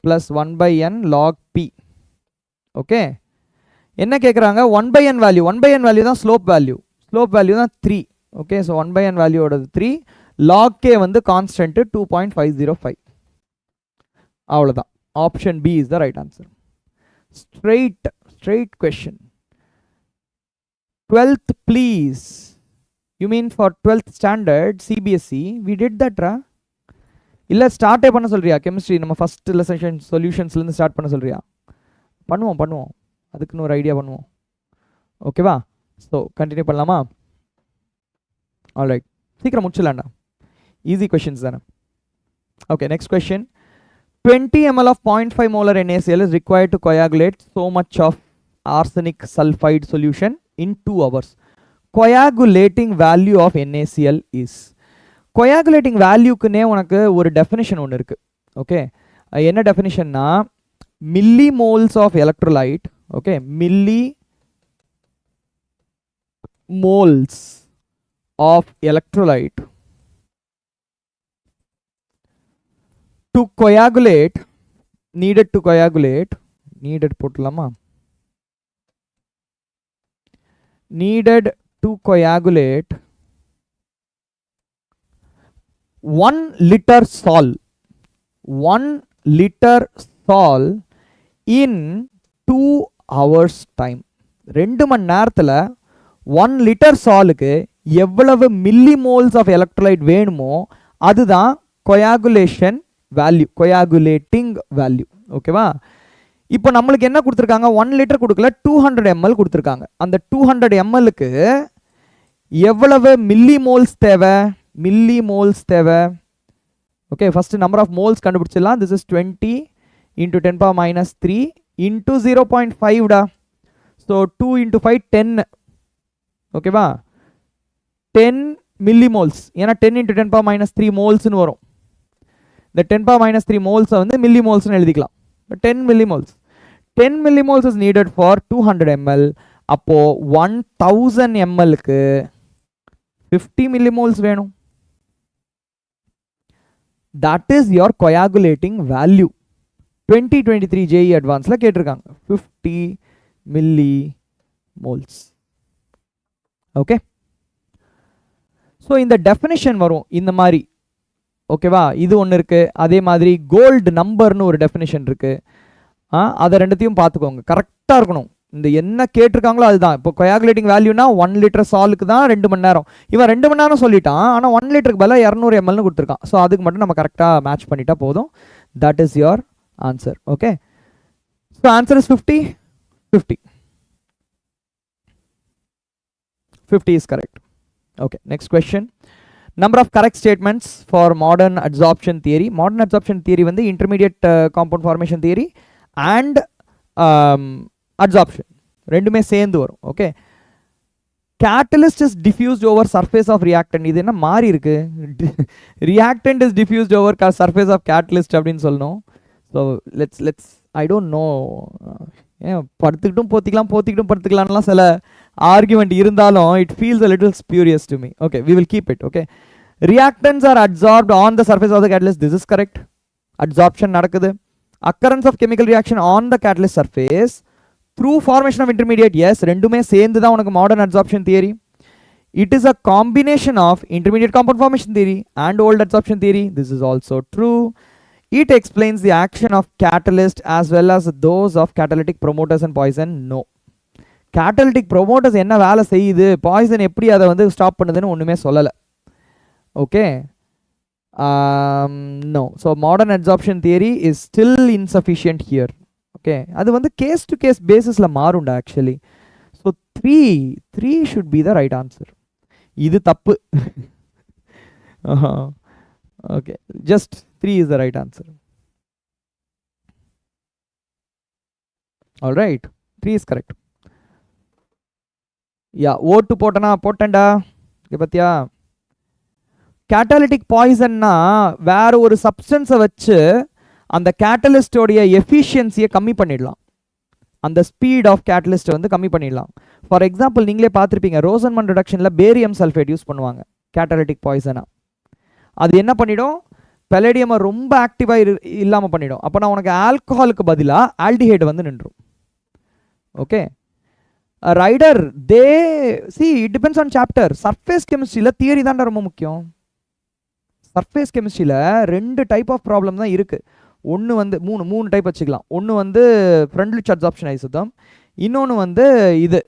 plus 1/n log p. Okay, என்ன கேட்குறாங்க? 1/n value தான் slope value தான் 3. Okay, so 1/n வேல்யூவோடது 3, log k வந்து constant 2.505. அவ்வளவுதான். Option B is the right answer. straight question. 12th please. You mean for 12th standard CBSE? We did that ra? இல்ல ஸ்டார்ட்டே பண்ண சொல்றியா? கெமிஸ்ட்ரி நம்ம first lesson சொல்யூஷன்ஸ்ல இருந்து start பண்ண சொல்றியா? பண்ணுவோம் அதுக்குன்னு ஒரு ஐடியா பண்ணுவோம். ஓகேவா? ஸோ கண்டினியூ பண்ணலாமா? ஆல்ரைட், சீக்கிரம் முடிச்சிடலாம்டா, ஈஸி கொஷின்ஸ் தானே. Okay, next question. 20 ml of 0.5 molar NaCl is required to coagulate so much of arsenic sulfide solution in 2 hours. Coagulating value of NaCl is. Coagulating value Kune உனக்கு ஒரு definition ஒன்று இருக்கு. Okay, என்ன டெஃபினிஷன்னா millimoles of electrolyte. Okay, millimoles of electrolyte to coagulate, needed போட்டலாமா, needed to coagulate 1 liter sol in 2 hours time. 2 மணி நேரத்தில் 1 litre சாலுக்கு எவ்வளவு மில்லிமோல்ஸ் of electrolyte வேணுமோ அதுதான் coagulation value, coagulating value. ஓகேவா? இப்போ நம்மளுக்கு என்ன கொடுத்துருக்காங்க? 1 லிட்டர் கொடுக்கல, 200 ml கொடுத்துருக்காங்க. அந்த 200 mlக்கு எவ்வளவு மில்லிமோல்ஸ் தேவை? Okay, first number of moles கண்டுபிடிச்சிடலாம். This is 20 into 10 power minus 3 into 0.5 டா. So 2 into 5 10. ஓகேவா? 10 மில்லிமோல்ஸ். ஏன்னா 10 into 10 power minus 3 மோல்ஸ்னு வரும். இந்த 10 power minus 3 மோல்ஸை வந்து மில்லிமோல்ஸ்னு எழுதிக்கலாம். 10 millimoles. 10 millimoles is needed for 200 ml. அப்போ 1000 mlக்கு 50 millimoles வேணும். That is your coagulating value. 2023 JEE Advancedல கேட்டிருக்காங்க 50 millimoles. ஓகே, ஸோ இந்த டெஃபினிஷன் வரும் இந்த மாதிரி. ஓகேவா? இது ஒன்று இருக்குது. அதே மாதிரி கோல்டு நம்பர்னு ஒரு டெஃபினிஷன் இருக்குது. அதை ரெண்டுத்தையும் பார்த்துக்கோங்க, கரெக்டாக இருக்கணும். இந்த என்ன கேட்டிருக்காங்களோ அதுதான். இப்போ coagulating வேல்யூனா 1 லிட்டர் சாலுக்கு தான் 2 மணி நேரம். இவன் 2 மணி நேரம் சொல்லிட்டான், ஆனால் 1 லிட்டருக்கு பதிலாக 200 mlனு கொடுத்துருக்கான். ஸோ அதுக்கு மட்டும் நம்ம கரெக்டாக மேட்ச் பண்ணிட்டா போதும். That is your answer. Okay, so answer is 50 is correct. Okay, next question. Number of correct statements for modern adsorption theory. Modern adsorption theory வந்து intermediate compound formation theory and adsorption ரெண்டுமே சேர்ந்து வரும். Okay, catalyst is diffused over surface of reactant. இது என்ன மாறி இருக்கு? reactant is diffused over surface of catalyst அப்படின்னு சொல்லணும். So let's I don't know, படுத்துக்கிட்டும் போத்திக்கலாம்லாம் சில ஆர்குமெண்ட் இருந்தாலும் it feels a little spurious to me. Okay, we will keep it. Okay, reactants are adsorbed on the surface of the catalyst. This is correct. Adsorption நடக்குது. Occurrence of chemical reaction on the catalyst surface through formation of intermediate. Yes, ரெண்டுமே சேர்ந்து தான் உனக்கு modern adsorption theory. It is a combination of intermediate compound formation theory and old adsorption theory. This is also true. It explains the action of catalyst as well as those of catalytic promoters and poison. No, catalytic promoters என்ன வேலை செய்யுது, poison எப்படி அதை வந்து stop பண்ணுதுன்னு ஒன்றுமே சொல்லலை. Okay, no. So modern adsorption theory is still insufficient here. Okay, அது வந்து கேஸ் டு கேஸ் பேசிஸ்ல மாறும்டா actually. So 3 should be the right answer. இது தப்பு. Okay, just 3 is the right answer. All right, 3 is correct. Yeah, ஓட்டு போட்டேன்டா. பத்தியா, catalytic பாய்சன்னா வேற ஒரு சப்ஸ்டன்ஸை வச்சு அந்த கேட்டலிஸ்டோடைய எஃபிஷியன்சியை கம்மி பண்ணிடலாம். அந்த ஸ்பீட் ஆஃப் கேட்டலிஸ்ட்டை வந்து கம்மி பண்ணிடலாம். ஃபார் எக்ஸாம்பிள் நீங்களே பார்த்துருப்பீங்க, ரோசன்மன் ரிடக்ஷனில் பேரியம் சல்ஃபேட் யூஸ் பண்ணுவாங்க கேட்டலிட்டிக் பாய்சனாக. அது என்ன பண்ணிடும், பெலடியமை ரொம்ப ஆக்டிவாக இல்லாமல் பண்ணிடும். அப்போ நான் உனக்கு ஆல்கஹாலுக்கு பதிலாக ஆல்டிஹைடு வந்து நின்றும். Okay, Ryder they see it depends on chapter. Surface கெமிஸ்ட்ரியில் தியரி தான்டா ரொம்ப முக்கியம். சர்ஃபேஸ் கெமிஸ்ட்ரியில் 2 டைப் ஆஃப் ப்ராப்ளம் தான் இருக்குது. ஒன்று வந்து மூணு டைப் வச்சுக்கலாம். ஒன்று வந்து Freundlich adsorption ஐசோதம், இன்னொன்று வந்து இது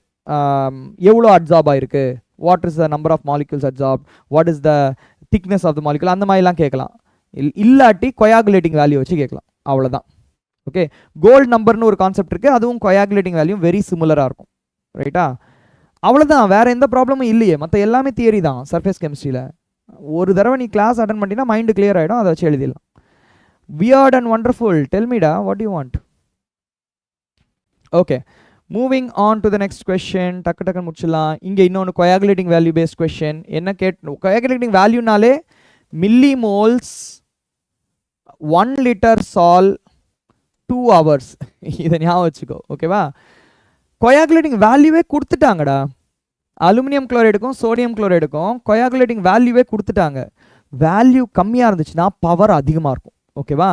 எவ்வளோ அட்சார்ப் ஆயிருக்கு, what is the number of molecules adsorb, what is the thickness of the molecule, அந்த மாதிரிலாம் கேட்கலாம். இல்லாட்டி கொயாகுலேட்டிங் வேல்யூ வச்சு கேட்கலாம். அவ்வளோதான். ஓகே, கோல்டு நம்பர்னு ஒரு கான்செப்ட் இருக்குது, அதுவும் கொயாகுலேட்டிங் வேல்யூ வெரி சிமிலராக இருக்கும். ரைட்டா? அவ்வளோதான், வேறு எந்த ப்ராப்ளமும் இல்லையே. மற்ற எல்லாமே தியரி தான் சர்ஃபேஸ் கெமிஸ்ட்ரியில். ஒரு தடவை நீ கிளாஸ் அட்டன் பண்ணிட்டீங்கன்னா மைண்டு கிளியர் ஆகிடும், அதை வச்சு எழுதிடலாம். Weird and wonderful. Tell me, da, what do you want? Okay, moving on to the next question. Takku mudichalaam. Inga innonu coagulating value based question. Enna coagulating value nale millimoles 1 liter sol 2 hours. Idha nyabam vechiko. Okay va? Coagulating value kuduttaanga da. Aluminum chloride kum sodium chloride kum coagulating value kuduttaanga. Value kammiya irundhuchina power adhigama irukum. ஓகேவா?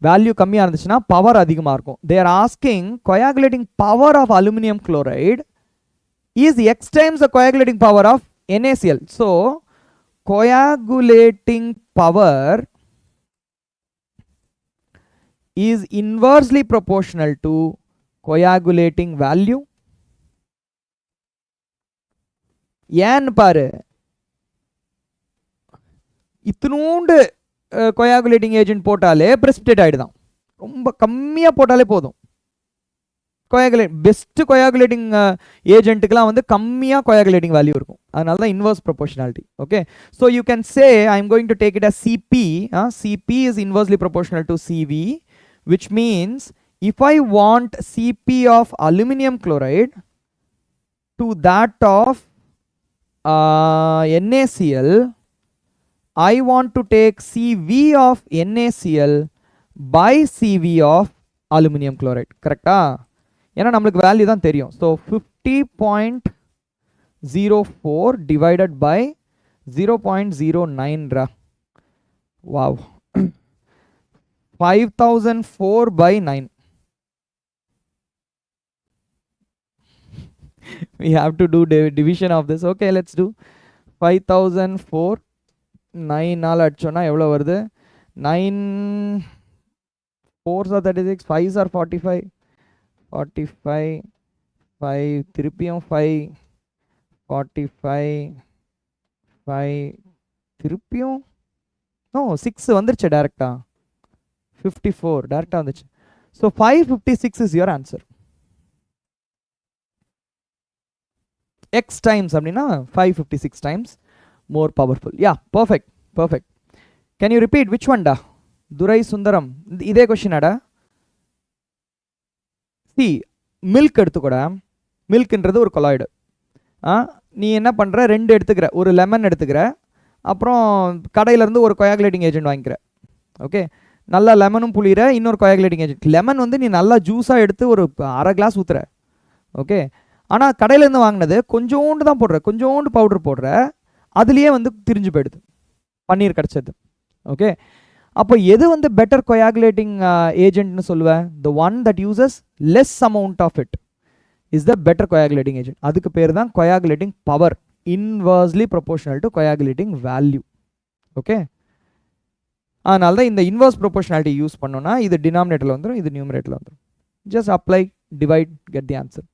Value கம்மியாக இருந்துச்சுன்னா power அதிகமாக இருக்கும். They are asking coagulating power of aluminum chloride is x times the coagulating power of NaCl. So coagulating power is inversely proportional to coagulating value. ஏன்னு பாரு, இத்தினூண்டு coagulating agent போட்டாலே precipitate ஆகிடுதான். ரொம்ப கம்மியாக போட்டாலே போதும். பெஸ்ட் coagulating ஏஜென்ட்டுக்கெலாம் வந்து கம்மியாக coagulating வேல்யூ இருக்கும். அதனால தான் inverse proportionality. Okay, so you can say I am going to take it as CP. CP is inversely proportional to CV, which means if I want CP of aluminum chloride to that of NaCl, I want to take CV of NaCl by CV of aluminum chloride. கரெக்டா? ஏன்னா நம்மளுக்கு value தான் தெரியும். So 50.04 divided by 0.09 ரா. Wow, 5004 by 9. We have to do division of this. Okay, let's do 5004 9 அடிச்சோன்னா எவ்வளோ வருது? 9 4s are 36, 5s are 45, 45 5 திருப்பியும் 5 45 5 திருப்பியும் 6 வந்துருச்சு டேரெக்டா. 54 டேரெக்டாக வந்துச்சு. So 556 is your answer. X times அப்படின்னா 556 times more powerful. Yeah, perfect. Can you repeat which one da? Durai Sundaram, இதே கொஸ்டின் அடா. சி, மில்க் எடுத்துக்கூட. மில்க்ன்றது ஒரு கொலாய்டு. நீ என்ன பண்ணுற, 2 எடுத்துக்கிற, ஒரு லெமன் எடுத்துக்கிற, அப்புறம் கடையிலேருந்து ஒரு coagulating ஏஜென்ட் வாங்கிக்கிற. ஓகே, நல்லா லெமனும் புளிகிற, இன்னொரு coagulating ஏஜென்ட். லெமன் வந்து நீ நல்லா ஜூஸாக எடுத்து ஒரு அரை கிளாஸ் ஊற்றுற. ஓகே, ஆனால் கடையிலேருந்து வாங்கினது கொஞ்சோண்டு தான் போடுற, கொஞ்சோண்டு பவுடர் போடுற, அதுலேயே வந்து திரிஞ்சு போயிடுது, பன்னீர் கிடச்சது. ஓகே, அப்போ எது வந்து பெட்டர் coagulating ஏஜென்ட்னு சொல்லுவேன்? the one that uses less amount of it is the better coagulating agent. அதுக்கு பேர் தான் coagulating power, inversely proportional to coagulating value. Okay, அதனால தான் இந்த இன்வர்ஸ் ப்ரொபோர்ஷனாலிட்டி யூஸ் பண்ணோன்னா இது டினாமினேட்டரில் வந்துடும், இது நியூமரேட்டரில் வந்துடும். Just apply, divide, get the answer.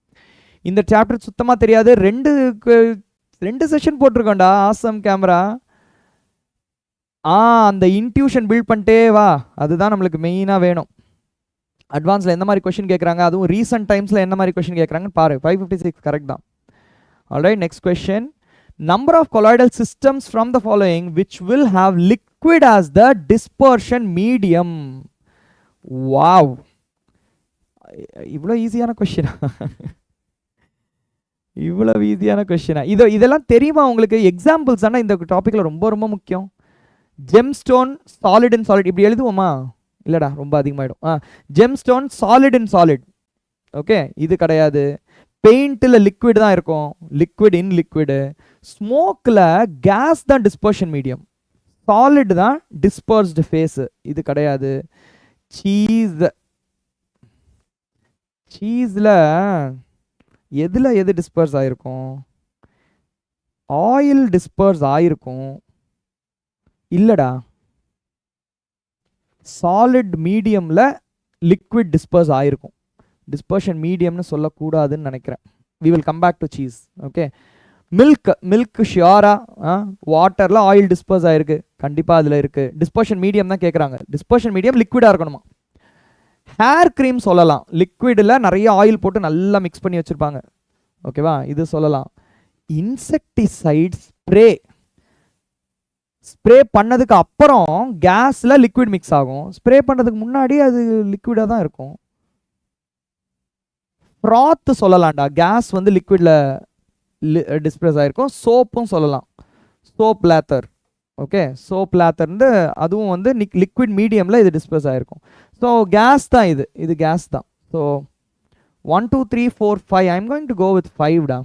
இந்த சாப்டர் சுத்தமாக தெரியாது. 2 செஷன் போட்டிருக்கோண்டா. Awesome camera. அந்த இன்ட்யூஷன் பில்ட் பண்ணிட்டே வா, அதுதான் நம்மளுக்கு மெயினாக வேணும். அட்வான்ஸில் எந்த மாதிரி கொஷின் கேட்குறாங்க, அதுவும் ரீசெண்ட் டைம்ஸில் என்ன மாதிரி கொஷின் கேட்குறாங்கன்னு பாரு. 556 கரெக்ட் தான். Alright, next question. Number of colloidal systems from the following which will have liquid as the dispersion medium. Wow, இவ்வளோ ஈஸியான கொஷினா? இவ்வளவு ஈஸியான கொஸ்டினா? இதெல்லாம் தெரியுமா உங்களுக்கு? எக்ஸாம்பிள்ஸ் ஆனால் இந்த டாப்பிக்கில் ரொம்ப ரொம்ப முக்கியம். ஜெம்ஸ்டோன் சாலிட் இன் சாலிட் இப்படி எழுதுவோமா? இல்லைடா, ரொம்ப அதிகமாகிடும். Gemstone solid in solid. Okay, இது கிடையாது. பெயிண்டில் லிக்விட் தான் இருக்கும், லிக்விட் இன் லிக்விடு. ஸ்மோக்கில் கேஸ் தான் டிஸ்பர்ஷன் மீடியம், சாலிட் தான் டிஸ்பர்ஸ்டு ஃபேஸு, இது கிடையாது. சீஸில் எது டிஸ்பர்ஸ் ஆகிருக்கும்? ஆயில் டிஸ்பர்ஸ் ஆகிருக்கும். இல்லடா, சாலிட் மீடியமில் லிக்விட் டிஸ்பர்ஸ் ஆகிருக்கும். டிஸ்பர்ஷன் மீடியம்னு சொல்லக்கூடாதுன்னு நினைக்கிறேன். We will come back to cheese. Okay, milk ஷியோராக வாட்டரில் ஆயில் டிஸ்பர்ஸ் ஆகிருக்கு, கண்டிப்பாக அதில் இருக்குது. டிஸ்பர்ஷன் மீடியம் தான் கேட்குறாங்க. டிஸ்பர்ஷன் மீடியம் லிக்விடாக இருக்கணுமா? ஹேர் க்ரீம் சொல்லலாம், லிக்விடில் நிறைய ஆயில் போட்டு நல்லா மிக்ஸ் பண்ணி வச்சுருப்பாங்க. ஓகேவா, இது சொல்லலாம். இன்செக்டிசைட் ஸ்ப்ரே பண்ணதுக்கு அப்புறம் கேஸில் லிக்விட் மிக்ஸ் ஆகும். ஸ்ப்ரே பண்ணுறதுக்கு முன்னாடி அது லிக்விடாக தான் இருக்கும். ஃப்ராத் சொல்லலாம்டா, கேஸ் வந்து லிக்விடில் டிஸ்பர்ஸ் ஆகிருக்கும். சோப்பும் சொல்லலாம், சோப் லேத்தர். ஓகே, சோப் லேத்தர்ந்து அதுவும் வந்து லிக்விட் மீடியமில் இது டிஸ்பர்ஸ் ஆகிருக்கும். ஸோ கேஸ் தான் இது கேஸ் தான். So 1 2 3 4 5 I am going to go with 5 டா.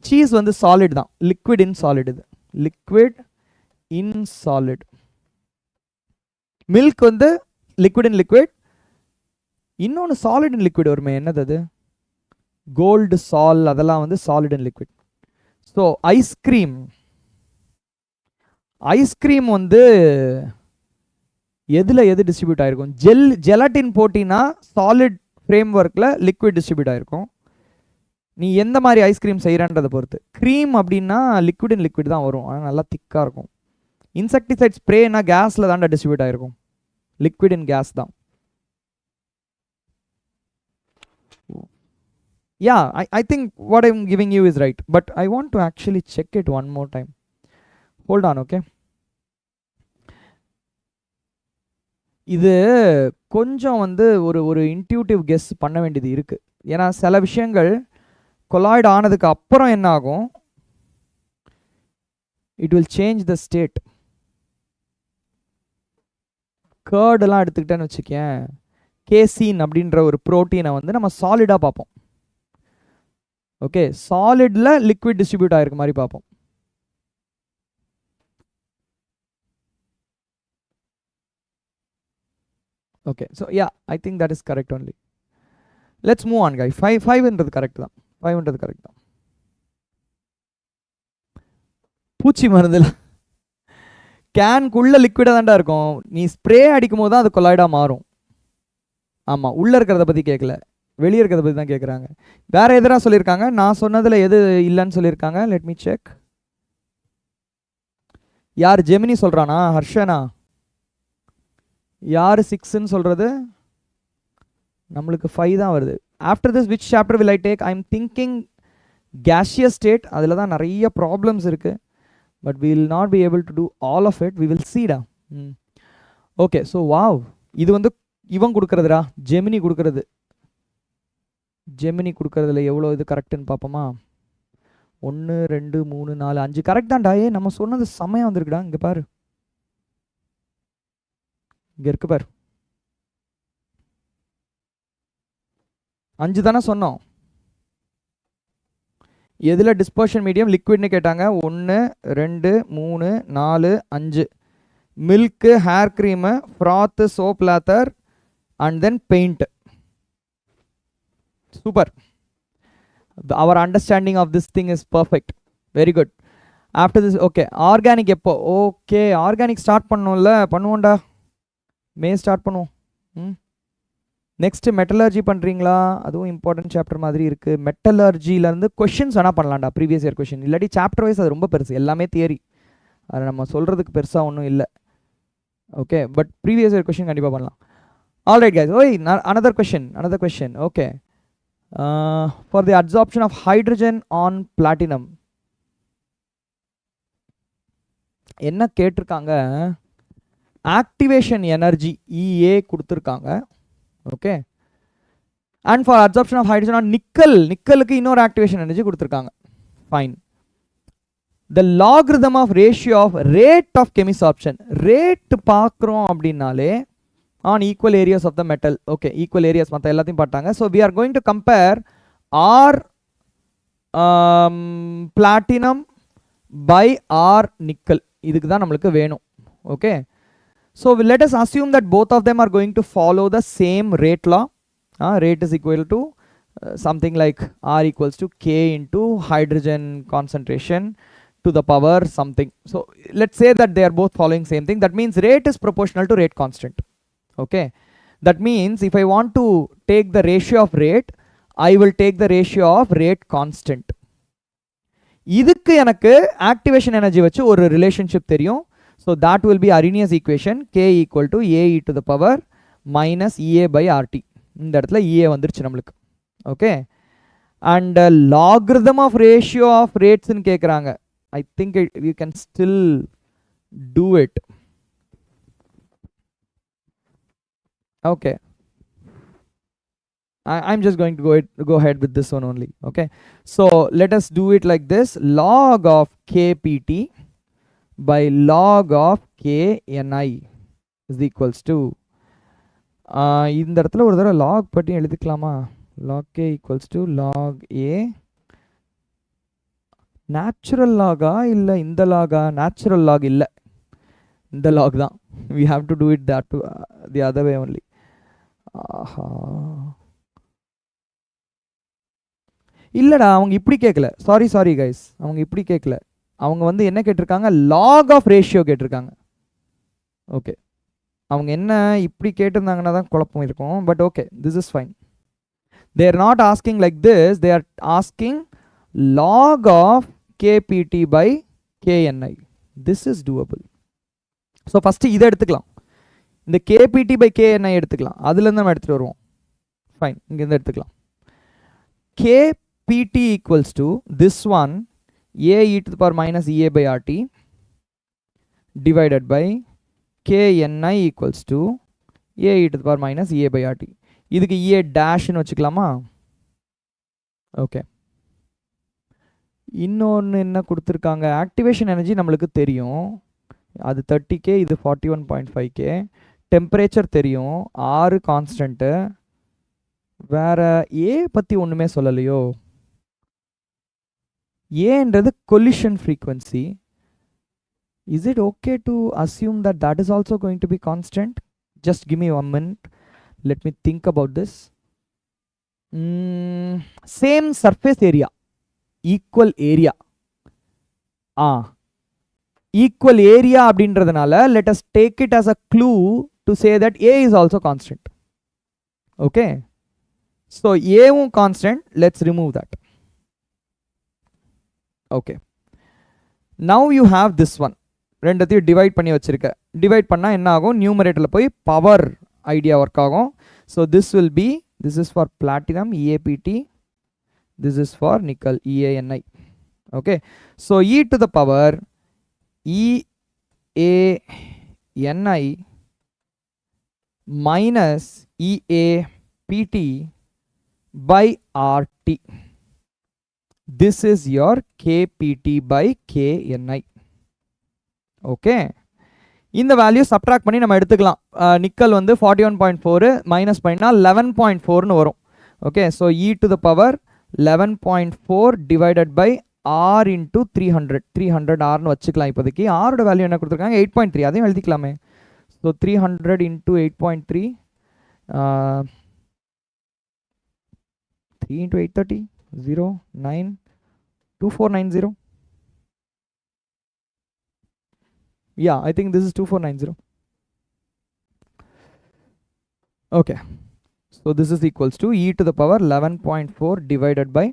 சீஸ் வந்து சாலிட் தான், லிக்விட் இன் சாலிட். இது லிக்விட் இன் சாலிட். மில்க் வந்து லிக்விட் இன் லிக்விட். இன்னொன்று சாலிட் இன் லிக்விட் வருமே, என்னது அது? கோல்டு சால், அதெல்லாம் வந்து solid in liquid. So ice cream வந்து எது டிஸ்ட்ரிபியூட் ஆகிருக்கும்? ஜெலட்டின் போட்டினா சாலிட் ஃப்ரேம் ஒர்க்கில் லிக்விட் டிஸ்ட்ரிபியூட் ஆகிருக்கும். நீ எந்த மாதிரி ஐஸ்கிரீம் செய்கிறன்றதை பொறுத்து. க்ரீம் அப்படின்னா லிக்விட் இன் லிக்விட் தான் வரும், ஆனால் நல்லா திக்காக இருக்கும். இன்செக்டிசைட் ஸ்ப்ரேனா கேஸில் தான்டா டிஸ்ட்ரிபியூட் ஆகிருக்கும், லிக்விட் இன் கேஸ் தான். Yeah, I think what I'm giving you is right, but I want to actually check it one more time. Hold on, okay? இது கொஞ்சம் வந்து ஒரு இன்ட்யூட்டிவ் கெஸ் பண்ண வேண்டியது இருக்குது. ஏன்னா சில விஷயங்கள் கொலாய்டு ஆனதுக்கு அப்புறம் என்ன ஆகும், it will change the state. கர்டெல்லாம் எடுத்துக்கிட்டேன்னு வச்சுக்கேன், கேசீன் அப்படின்ற ஒரு ப்ரோட்டீனை வந்து நம்ம சாலிடாக பார்ப்போம். ஓகே, சாலிடில் லிக்விட் டிஸ்ட்ரிபியூட் ஆகிருக்க மாதிரி பார்ப்போம். Okay, so yeah, I think that is correct only. Let's move on guys. 5ன்றது கரெக்ட் தான், 5ன்றது கரெக்ட் தான். பூச்சி மருந்துல கேனுக்குள்ளே லிக்விடாக தான்டா இருக்கும், நீ ஸ்ப்ரே அடிக்கும் போது தான் அது கொலாய்டாக மாறும். ஆமாம், உள்ளே இருக்கிறத பற்றி கேட்கல, வெளியே இருக்கிறத பற்றி தான் கேட்குறாங்க. வேறு எதிராக சொல்லியிருக்காங்க, நான் சொன்னதில் எது இல்லைன்னு சொல்லியிருக்காங்க. Let me check. யார் ஜெமினி சொல்கிறானா? ஹர்ஷனா? யார் 6ன்னு சொல்கிறது? நம்மளுக்கு 5 தான் வருது. After this which chapter will I take? I am thinking gaseous state, அதில் தான் நிறைய ப்ராப்ளம்ஸ் இருக்குது. But we will not be able to do all of it. We will see டா. ஓகே, ஸோ வாவ், இது வந்து இவன் கொடுக்குறதுடா, ஜெமினி கொடுக்குறது. ஜெமினி கொடுக்குறதுல எவ்வளோ இது கரெக்டுன்னு பார்ப்போமா? 1 2 3 4 5 கரெக்ட் தான்டா. நம்ம சொன்னது செம்மையாக வந்திருக்குடா. இங்கே பாரு, இங்கே இருக்கு பாரு, 5 தானே சொன்னோம். எதில் டிஸ்பர்ஷன் மீடியம் லிக்விட்னு கேட்டாங்க? 1 2 3 4 5. Milk, hair cream, froth, soap lather and then paint. Super. Our understanding of this thing is perfect. Very good. After this, okay, organic எப்போ? ஓகே, ஆர்கானிக் ஸ்டார்ட் பண்ணோம்ல, பண்ணுவோம்டா, மே ஸ்டார்ட் பண்ணுவோம். நெக்ஸ்ட்டு மெட்டலர்ஜி பண்ணுறீங்களா? அதுவும் important chapter மாதிரி இருக்குது. மெட்டலர்ஜிலேருந்து questions வேணால் பண்ணலாம்டா, ப்ரீவியஸ் இயர் கொஷின். இல்லாட்டி சாப்டர் வைஸ் அது ரொம்ப பெருசு, எல்லாமே தியரி, அதை நம்ம சொல்கிறதுக்கு பெருசாக ஒன்றும் இல்லை. Okay, but previous year question கண்டிப்பாக பண்ணலாம். ஆல்ரைட் கைஸ், ஓய் another question. Okay. For the adsorption of hydrogen on platinum, என்ன கேட்டிருக்காங்க? ஆக்டிவேஷன் எனர்ஜி EA கொடுத்துருக்காங்க. Okay, and for adsorption of hydrogen on நிக்கலுக்கு இன்னொரு ஆக்டிவேஷன் எனர்ஜி கொடுத்துருக்காங்க. Fine. The logarithm of ratio of rate of chemisorption. Rate பார்க்குறோம் அப்படின்னாலே on equal areas of the metal. Okay, equal areas மற்ற எல்லாத்தையும் பார்த்தாங்க. So we are going to compare R platinum by R nickel. இதுக்கு தான் நம்மளுக்கு வேணும். Okay, so let us assume that both of them are going to follow the same rate law. Rate is equal to something like R equals to K into hydrogen concentration to the power something. So let's say that they are both following same thing. That means rate is proportional to rate constant. Okay, that means if I want to take the ratio of rate, I will take the ratio of rate constant. இதுக்கு எனக்கு activation energy வச்சு ஒரு relationship தெரியும். So that will be Arrhenius equation, K equal to AE to the power minus EA by RT. இந்த இடத்துல EA வந்துருச்சு நம்மளுக்கு. Okay, and logarithm of ratio of rates ன்னு கேக்குறாங்க. I think we can still do it. Okay, I'm just going to go ahead with this one only. Okay, so let us do it like this. Log of KPT by log of KNI is equals to இந்த இடத்துல ஒரு தடவை log பற்றி எழுதிக்கலாமா? log K equals to log A. natural log இல்ல இந்த log natural log இல்ல, இந்த log தான். we have to do it that the other way only. இல்லடா அவங்க இப்படி கேட்கல. சாரி கைஸ், அவங்க இப்படி கேட்கல. அவங்க வந்து என்ன கேட்டிருக்காங்க? லாக் ஆஃப் ரேஷியோ கேட்டிருக்காங்க. ஓகே, அவங்க என்ன இப்படி கேட்டிருந்தாங்கன்னா தான் குழப்பம் இருக்கும். But okay, this is fine. they are not asking like this, they are asking log of KPT by KNI. this is doable. So first இதை எடுத்துக்கலாம். இந்த KPT by KNI எடுத்துக்கலாம். அதுலேருந்து நம்ம எடுத்துகிட்டு வருவோம். ஃபைன், இங்கேருந்து எடுத்துக்கலாம். KPT equals to this one, AE to the power minus EA by RT divided by KNI equals to AE to the power minus EA by RT. இதுக்கு EA dash ன்னு வச்சுக்கலாமா? ஓகே, இன்னொன்று என்ன கொடுத்துருக்காங்க? ஆக்டிவேஷன் எனர்ஜி நம்மளுக்கு தெரியும், அது 30K, இது 41.5K. டெம்பரேச்சர் தெரியும், 6 கான்ஸ்டன்ட்டு. வேற ஏ பற்றி ஒன்றுமே சொல்லலையோ? ஏன்றது collision frequency. is it okay to assume that that is also going to be constant? just give me 1 minute, let me think about this. same surface area, equal area. equal area அப்படின்றதுனால let us take it as a clue to say that A is also constant. okay, so A வும் constant, let's remove that. okay, now you have this one. ரெண்டத்தையும் divide பண்ணி வச்சிருக்க. Divide பண்ணால் என்ன ஆகும்? நியூமரேட்டரில் போய் பவர் ஐடியா ஒர்க் ஆகும். So this will be, this is for platinum EAPT, this is for nickel EANI. Okay, so E to the power EANI minus EAPT by RT. This is your KPT by KNI. Okay, இந்த value subtract பண்ணி நம்ம எடுத்துக்கலாம். Nickel வந்து 41.4 minus பண்ணால் 11.4ன்னு வரும். Okay, so E to the power 11.4 divided by R into 300. 300 Rன்னு வச்சுக்கலாம். இப்போதைக்கு ஆரோட வேல்யூ என்ன கொடுத்துருக்காங்க? 8.3. அதையும் எழுதிக்கலாமே. So 300 into 8.3, 3 into 830, 0, 9, 2490. Yeah, I think this is 2490. okay, so this is equals to E to the power 11.4 divided by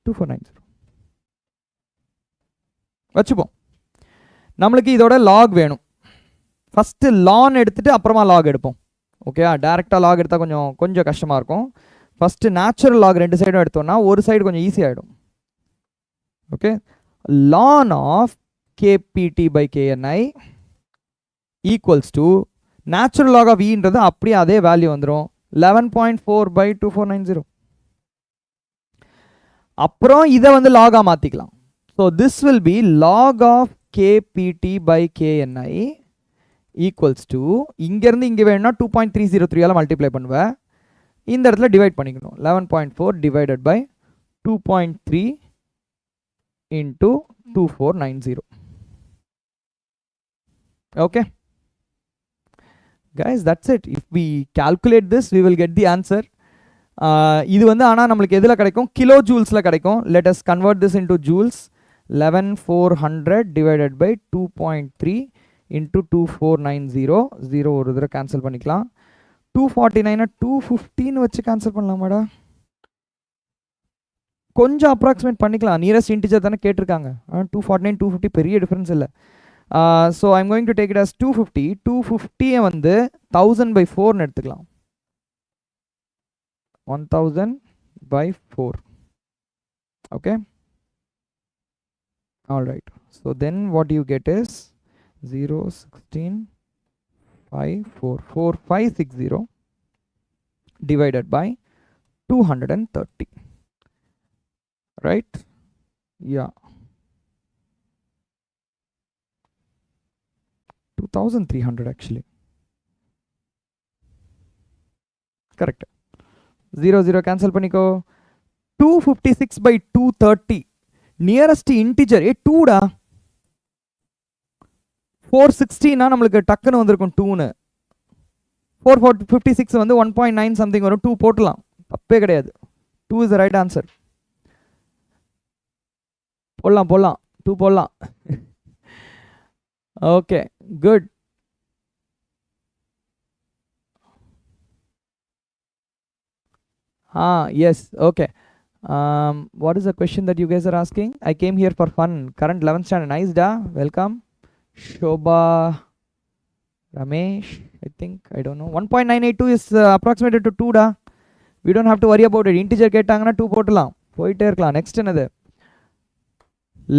2490. வச்சுப்போம். நம்மளுக்கு இதோட லாக் வேணும். ஃபஸ்ட்டு லான் எடுத்துட்டு அப்புறமா லாக் எடுப்போம். ஓகே, டேரெக்டாக லாக் எடுத்தால் கொஞ்சம் கஷ்டமாக இருக்கும். ஃபஸ்ட்டு நேச்சுரல் லாக் ரெண்டு சைடும் எடுத்தோம்னா ஒரு சைடு கொஞ்சம் ஈஸி ஆகிடும். Okay, ln of KPT by KNI equals to natural log of ஈன்றது அப்படியே அதே வேல்யூ வந்துடும், 11.4 by 2490. அப்புறம் இதை வந்து லாகாக மாற்றிக்கலாம். So this will be log of KPT by KNI equals to, இங்கேருந்து இங்கே வேணும்னா 2.303 மல்டிப்ளை பண்ணுவேன். இந்த இடத்துல டிவைட் பண்ணிக்கணும். 11.4 divided by 2.3 into 2490. okay guys, that's it. If we calculate this, we will get the answer. இது வந்து ஆனால் நம்மளுக்கு எதில் கிடைக்கும், கிலோ ஜூல்ஸில் கிடைக்கும். Let us convert this into joules. 11400 divided by 2.3 into 2490. 0 ஒரு தடவை கேன்சல் பண்ணிக்கலாம். 249 215 வச்சு கேன்சல் பண்ணலாமாடா? கொஞ்சம் அப்ராக்சிமேட் பண்ணிக்கலாம், நியரஸ்ட் இன்டிஜர் தானே கேட்டிருக்காங்க. 249 250 பெரிய டிஃப்ரென்ஸ் இல்லை. So I'm going to take it as 250. 250 வந்து 1000/4 எடுத்துக்கலாம். 1000/4. okay, all right. So then what you get is 0 16 5 4 4560 divided by 230, right? Yeah, 2300 actually. Correct. 0 0 cancel பண்ணிக்கோ. 256/230 நியரஸ்ட் இன்டிஜர் 2 டா. 460 நம்மளுக்கு டக்குன்னு வந்திருக்கும் 2ன்னு. 456 வந்து 1.9 சம்திங் வரும். 2 போட்டலாம், தப்பே கிடையாது. 2 இஸ் த ரைட் ஆன்சர். போடலாம் 2 போடலாம். Okay, good. Yes, okay. What is the question that you guys are asking? I came here for fun. Current 11th standard. Nice da. Welcome. Shobha Ramesh, I think. I don't know. 1.982 is approximated to 2 da. We don't have to worry about it. Integer கேட்டாங்கன்னா 2 போடலாம், போயிட்டே இருக்கலாம். Next என்னது?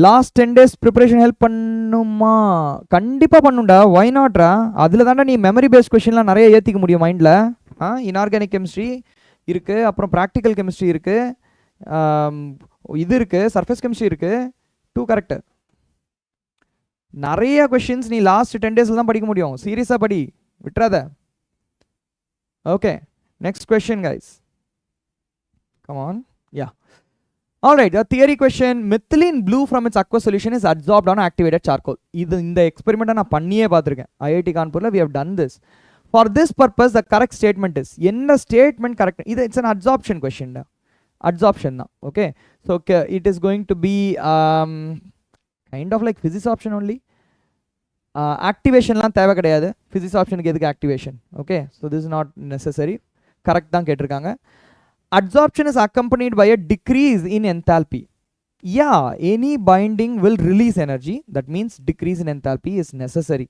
Last 10 days preparation help பண்ணுமா? கண்டிப்பாக பண்ணுண்டா. Y நாட்ரா? அதில் தாண்டா நீ மெமரி பேஸ்ட் கொஷின்லாம் நிறைய ஏற்றிக்க முடியும் மைண்டில். இன்ஆர்கானிக் கெமிஸ்ட்ரி இருக்குது, அப்புறம் ப்ராக்டிக்கல் கெமிஸ்ட்ரி இருக்குது, இது இருக்குது, சர்ஃபேஸ் கெமிஸ்ட்ரி இருக்குது. 2 கரெக்டு. நிறைய கொஷின்ஸ் நீ லாஸ்ட் 10 days தான் படிக்க முடியும். சீரியஸாக படி, விட்டுறாத. Okay, next question guys. Come on. Yeah, alright, a theory question. Methylene blue from its aqueous solution is adsorbed on activated charcoal. இது இந்த எக்ஸ்பெரிமெண்ட் நான் பண்ணியே பார்த்துருக்கேன். IIT கான்பூரில் we have done this. For this purpose the correct statement is, என்ன statement correct? இது it's an adsorption question da. Adsorption தான். Okay, so it is going to be kind of like physics option only. ஆக்டிவேஷன்லாம் தேவை கிடையாது. physics optionக்கு எதுக்கு activation? Okay, so this is not necessary. Correct தான் கேட்டிருக்காங்க. Adsorption is accompanied by a decrease in enthalpy. Yeah, any binding will release energy. That means decrease in enthalpy is necessary.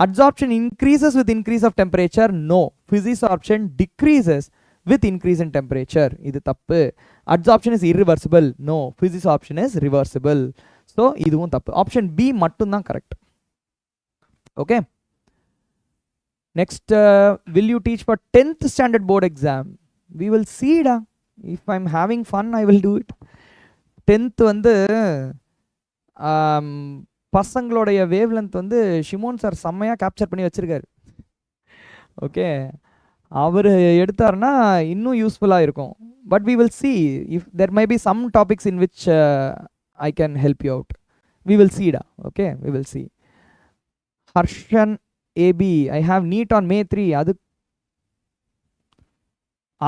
Adsorption increases with increase of temperature. No. Physisorption decreases with increase in temperature. Idu thappu. Adsorption is irreversible. No. Physisorption is reversible. So, iduvum thappu. Option B mattum dhaan correct. Okay. Next, will you teach for 10th standard board exam? We will see da. If I'm having fun, I will do it. 10th வந்து பசங்களுடைய wave length வந்து Shimon sir செம்மையாக capture பண்ணி வச்சுருக்காரு. Okay, அவர் எடுத்தார்னா இன்னும் யூஸ்ஃபுல்லாக இருக்கும். But we will see if there may be some topics in which I can help you out. We will see da. Okay, we will see. Harshan AB, I have NEET on May 3.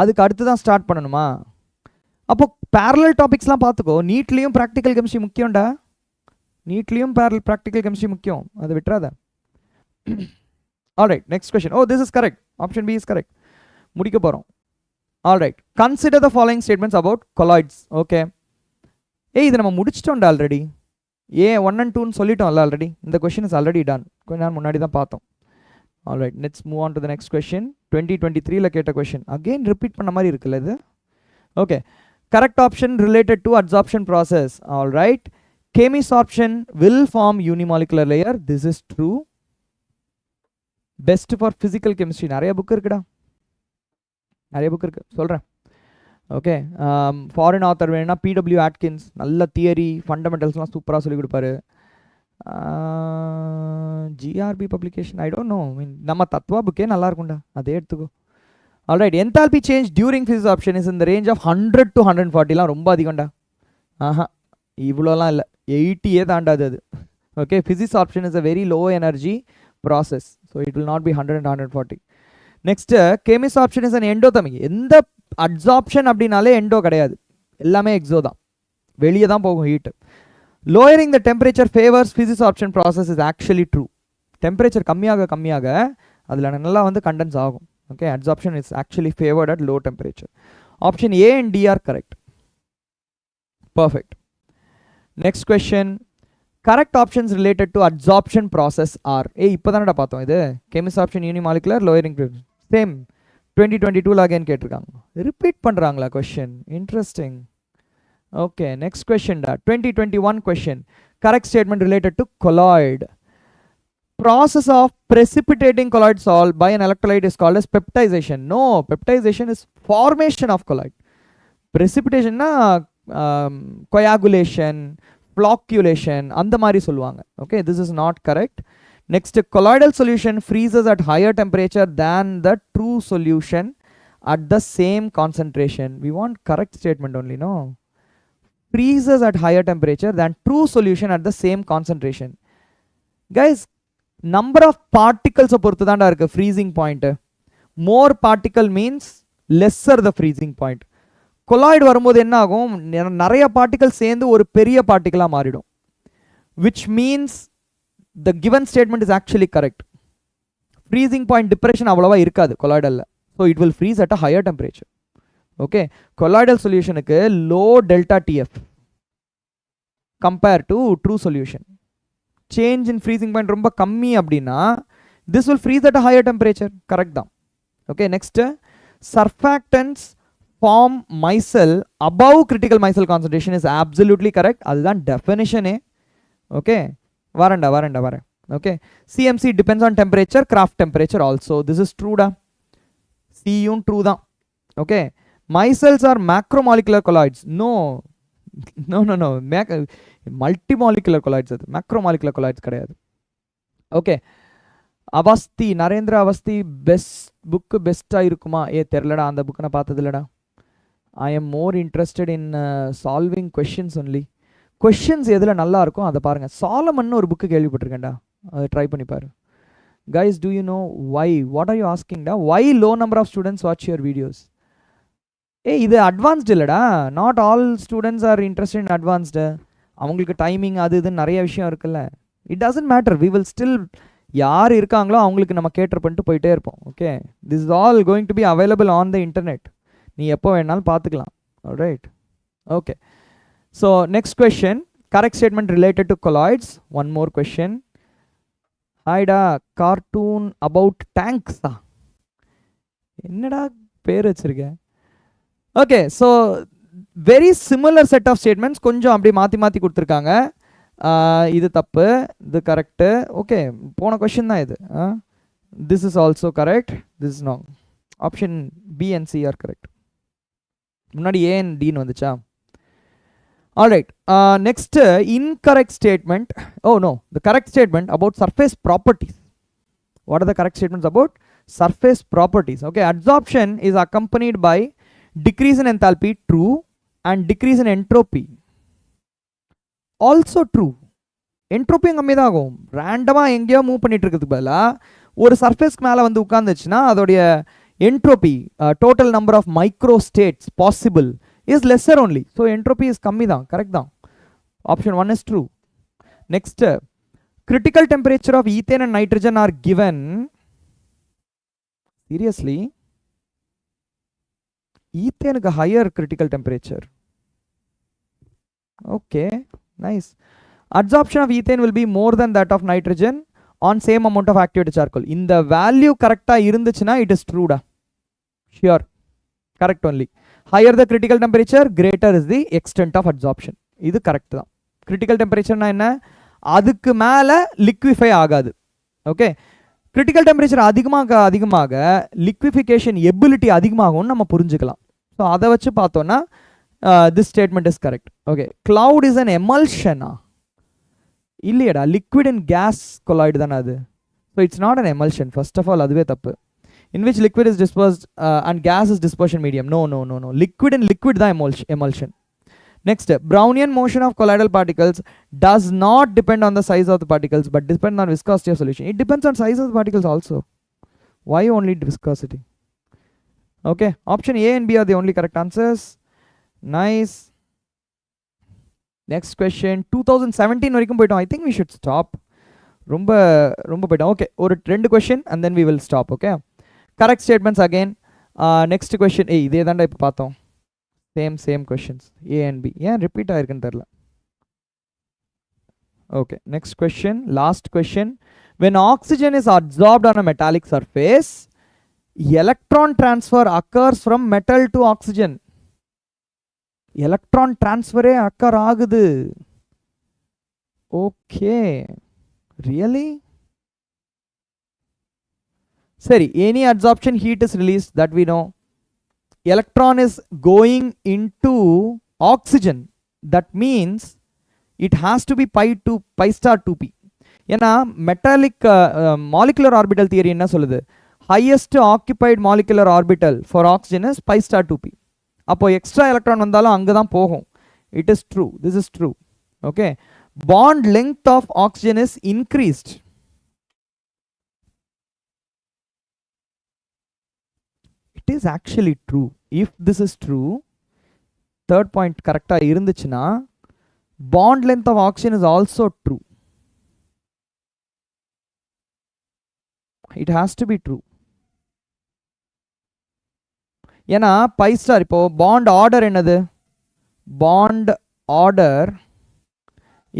அதுக்கு அடுத்து தான் start பண்ணணுமா? அப்போ parallel டாபிக்ஸ்லாம் பார்த்துக்கோ. நீட்லேயும் practical chemistry முக்கியம்டா. நீட்லேயும் ப்ராக்டிக்கல் கெமிஸ்ட்ரி முக்கியம், அதை விட்டுறாத. Alright, next question. Oh, this is correct. Option B is correct. முடிக்க போகிறோம். Alright, consider the following statements about colloids. Okay, இதை நம்ம முடிச்சிட்டோம்டா ஆல்ரெடி. 1 and 2 சொல்லிட்டோம்ல ஆல்ரெடி. இந்த கொஸ்டின் இஸ் ஆல்ரெடி டன். கொஞ்ச நேரம் முன்னாடி தான் பார்த்தோம். Alright, let's move on to the next question. 2023 கேட்ட question. Again repeat பண்ண மாதிரி இருக்குல்ல இது. Okay, correct option related to adsorption process. Alright, chemisorption will form unimolecular layer. This is true. Best for physical chemistry. நிறைய book இருக்குடா, நிறைய book இருக்கு, சொல்கிறேன். ஓகே, ஃபாரின் ஆத்தர் வேணும்னா PW Atkins, நல்ல தியரி ஃபண்டமெண்டல்ஸ்லாம் சூப்பராக சொல்லி கொடுப்பாரு. GRB publication, I don't know. I mean, நம்ம தத்வா புக்கே நல்லா இருக்கும்டா, அதே எடுத்துக்கோ. Alright, enthalpy change during physisorption is in the range of 100 to 140. ரொம்ப அதிகம்டா. இவ்வளோலாம் இல்லை, 80 தாண்டாது அது. Okay, physisorption is a very low energy process, so it will not be 100 and 140. Next chemisorption is an endothermic. எந்த அட்சாப்ஷன் அப்படின்னாலே endo கிடையாது, எல்லாமே Exo தான், வெளியே தான் போகும் heat. Lowering the temperature favours physisorption process is actually true. Temperature கம்மியாக அதில் நல்லா வந்து கண்டென்ஸ் ஆகும். Okay, adsorption is actually favoured at low temperature. Option A and D are correct. Perfect. Next question, correct options related to adsorption process are. இப்போ தானடா பார்த்தோம் இது chemisorption unimolecular lowering. Same 2022 again கேட்டிருக்காங்க, ரிப்பீட் பண்ணுறாங்களா question? Interesting. Okay, next question டா 2021 question. Correct statement related to colloid. Process of precipitating colloid salt by an electrolyte is called as peptization. No, peptization is formation of colloid. Precipitation na coagulation, flocculation அந்த மாதிரி சொல்லுவாங்க. Okay, this is not correct. Next, colloidal solution freezes at higher temperature than the true solution at the same concentration. We want correct statement only, no? Freezes at higher temperature than true solution at the same concentration. Guys, number of particles பொறுத்து தான்டா இருக்கு freezing point. More particle means lesser the freezing point. Colloid வரும்போது என்ன ஆகும், நிறைய particle சேர்ந்து ஒரு பெரிய பார்ட்டிகலா மாறிடும், which means the given statement is actually correct. Freezing point depression அவ்வளவா இருக்காது கொலாய்டல்ல, so it will freeze at a higher temperature. Okay, colloidal solutionக்கு low delta TF compared to true solution. Change in freezing point ரொம்ப கம்மி அப்படின்னா this will freeze at a higher temperature. correct தான். Okay, next, surfactants form micelle above critical micelle concentration is absolutely correct. அதுதான் definition. Okay, வரேன். Okay, CMC depends on temperature, craft temperature also. This is true da. C யும் true தான். Okay, micelles are macromolecular colloids. No, multimolecular colloids, அது macromolecular colloids கிடையாது. Okay, Awasthi, Narendra Awasthi best book பெஸ்ட்டாக இருக்குமா? தெரிலடா, அந்த book நான் பார்த்தது இல்லைடா. I am more interested in solving questions only. Questions எதில் நல்லா இருக்கும் அதை பாருங்கள். சாலமன் ஒரு புக்கு கேள்விப்பட்டிருக்கேன்டா, அதை ட்ரை பண்ணி பாரு. Guys, do you know why? What are you ஆஸ்கிங்டா? Why low number of students watch your videos? இது அட்வான்ஸ்டு இல்லைடா, not all students are interested in advanced. அவங்களுக்கு டைமிங் அது இதுன்னு நிறைய விஷயம் இருக்குல்ல. It doesn't matter, we will still யார் இருக்காங்களோ அவங்களுக்கு நம்ம கேட்டர் பண்ணிட்டு போயிட்டே இருப்போம். Okay, this is all going to be available on the internet, நீ எப்போ வேணாலும் பார்த்துக்கலாம். Right. Okay, so next question, correct statement related to colloids. One more question. ஹாய்டா, கார்ட்டூன் அபவுட் டேங்க்ஸா? என்னடா பேர் வச்சிருக்கேன்? Okay, so very similar set of statements, கொஞ்சம் அப்படி மாற்றி கொடுத்துருக்காங்க. இது தப்பு, இது கரெக்டு. ஓகே, போன கொஷின் தான் இது. This is also correct, this is நாங். Option B and C are correct. முன்னாடி ஏ அண்ட் டின்னு வந்துச்சா? Alright. Next, incorrect statement. Oh no, the correct statement about surface properties. What are the correct statements about surface properties? Okay, adsorption is accompanied by decrease in enthalpy, true, and decrease in entropy, also true. entropy கம்மி தான் ஆகும். ரேண்டமாக எங்கேயோ move பண்ணிட்டு இருக்கிறதுக்கு பதிலாக ஒரு சர்ஃபேஸ்க்கு மேலே வந்து உட்காந்துச்சுன்னா அதோடைய entropy, total number of micro states possible is lesser only. So entropy is கம்மி தான், கரெக்ட் தான். Option 1 is true. Next, critical temperature of ethane and nitrogen are given. Seriously? Ethane is a higher critical temperature. Okay, nice. Adsorption of ethane will be more than that of nitrogen on same amount of activated charcoal. In the value correcta irunduchina, it is true da. Sure, correct only. Higher the critical temperature, greater is the extent of adsorption. This is correct da. Critical temperature na enna? Adukku mela liquefy agadu. Okay, critical temperature அதிகமாக liquefaction ability அதிகமாகும் நம்ம புரிஞ்சுக்கலாம். So அதை வச்சு பார்த்தோன்னா this statement is correct. Okay, cloud is an emulsion. இல்லையடா, liquid and gas colloid தானே அது. So it's not an emulsion. First of all, அதுவே தப்பு. In which liquid is dispersed and gas is dispersion medium. No. Liquid and liquid தான் emulsion. Next, Brownian motion of colloidal particles does not depend on the size of the particles but depends on viscosity of solution. It depends on size of the particles also. Why only viscosity? Okay, option A and B are the only correct answers. Nice. Next question. 2017 வரைக்கும் போய்ட்டோம். I think we should stop. ரொம்ப போய்ட்டோம். Okay, ஒரு ரெண்டு question and then we will stop. Okay, correct statements again. Next question. இதே தான்டா இப்போ பார்த்தோம். Same questions. A and B. ஏன் repeat ஆயிருக்குன்னு தெரியல. Okay, next question. Last question. When oxygen is absorbed on a metallic surface, electron transfer occurs from metal to oxygen. Electron transfer occur ஆகுது. Okay, really? Sorry, any adsorption heat is released, that we know. Electron is going into oxygen. That means it has to be pi star 2p. ஏன்னா metallic molecular orbital theory என்ன சொல்லுது? Highest occupied molecular orbital for oxygen is pi star 2p. அப்போ extra electron வந்தாலும் அங்கே தான் போகும். It is true. This is true. Okay. Bond length of oxygen is increased. It is actually true. If this is true, third point correct இருந்துச்சுன்னா bond length of oxygen is also true. It has to be true. ஏன்னா pi star இப்போ bond order என்னது? Bond order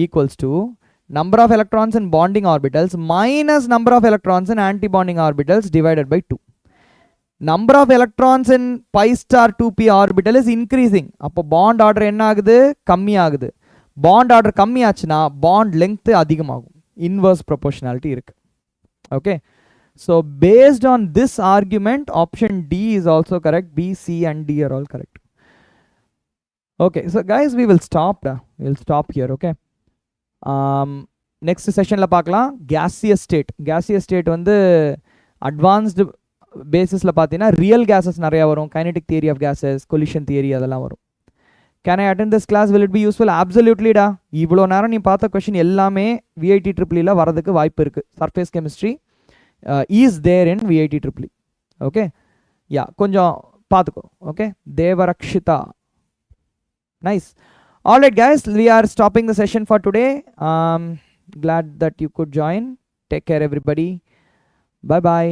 equals to number of electrons in bonding orbitals minus number of electrons in anti-bonding orbitals divided by 2. Number of electrons in pi star 2p orbital is increasing. அப்போ bond order என்ன ஆகுது? கம்மி ஆகுது. Bond order கம்மி ஆச்சுன்னா bond length அதிகமாகும். Inverse proportionality இருக்கு. Okay. So based on this argument, option D is also correct. B, C and D are all correct. Okay, so guys, we will stop. We'll stop here. Okay. Next session la paakalam gaseous state. Gaseous state வந்து advanced basis la pathina real gases நிறைய வரும். Kinetic theory of gases, collision theory அதெல்லாம் வரும். Can I attend this class? Will it be useful? Absolutely da. இவ்வளோ நேரம் நீ பார்த்த question எல்லாமே VIT-EEE ல வரதுக்கு வாய்ப்பு இருக்கு. Surface chemistry is there in VIT-EEE. Okay. Yeah, konjam paathuko. Okay. 𝒉𝒆𝒍𝒐. Nice. All right, guys, we are stopping the session for today. Glad that you could join. Take care, everybody. Bye bye.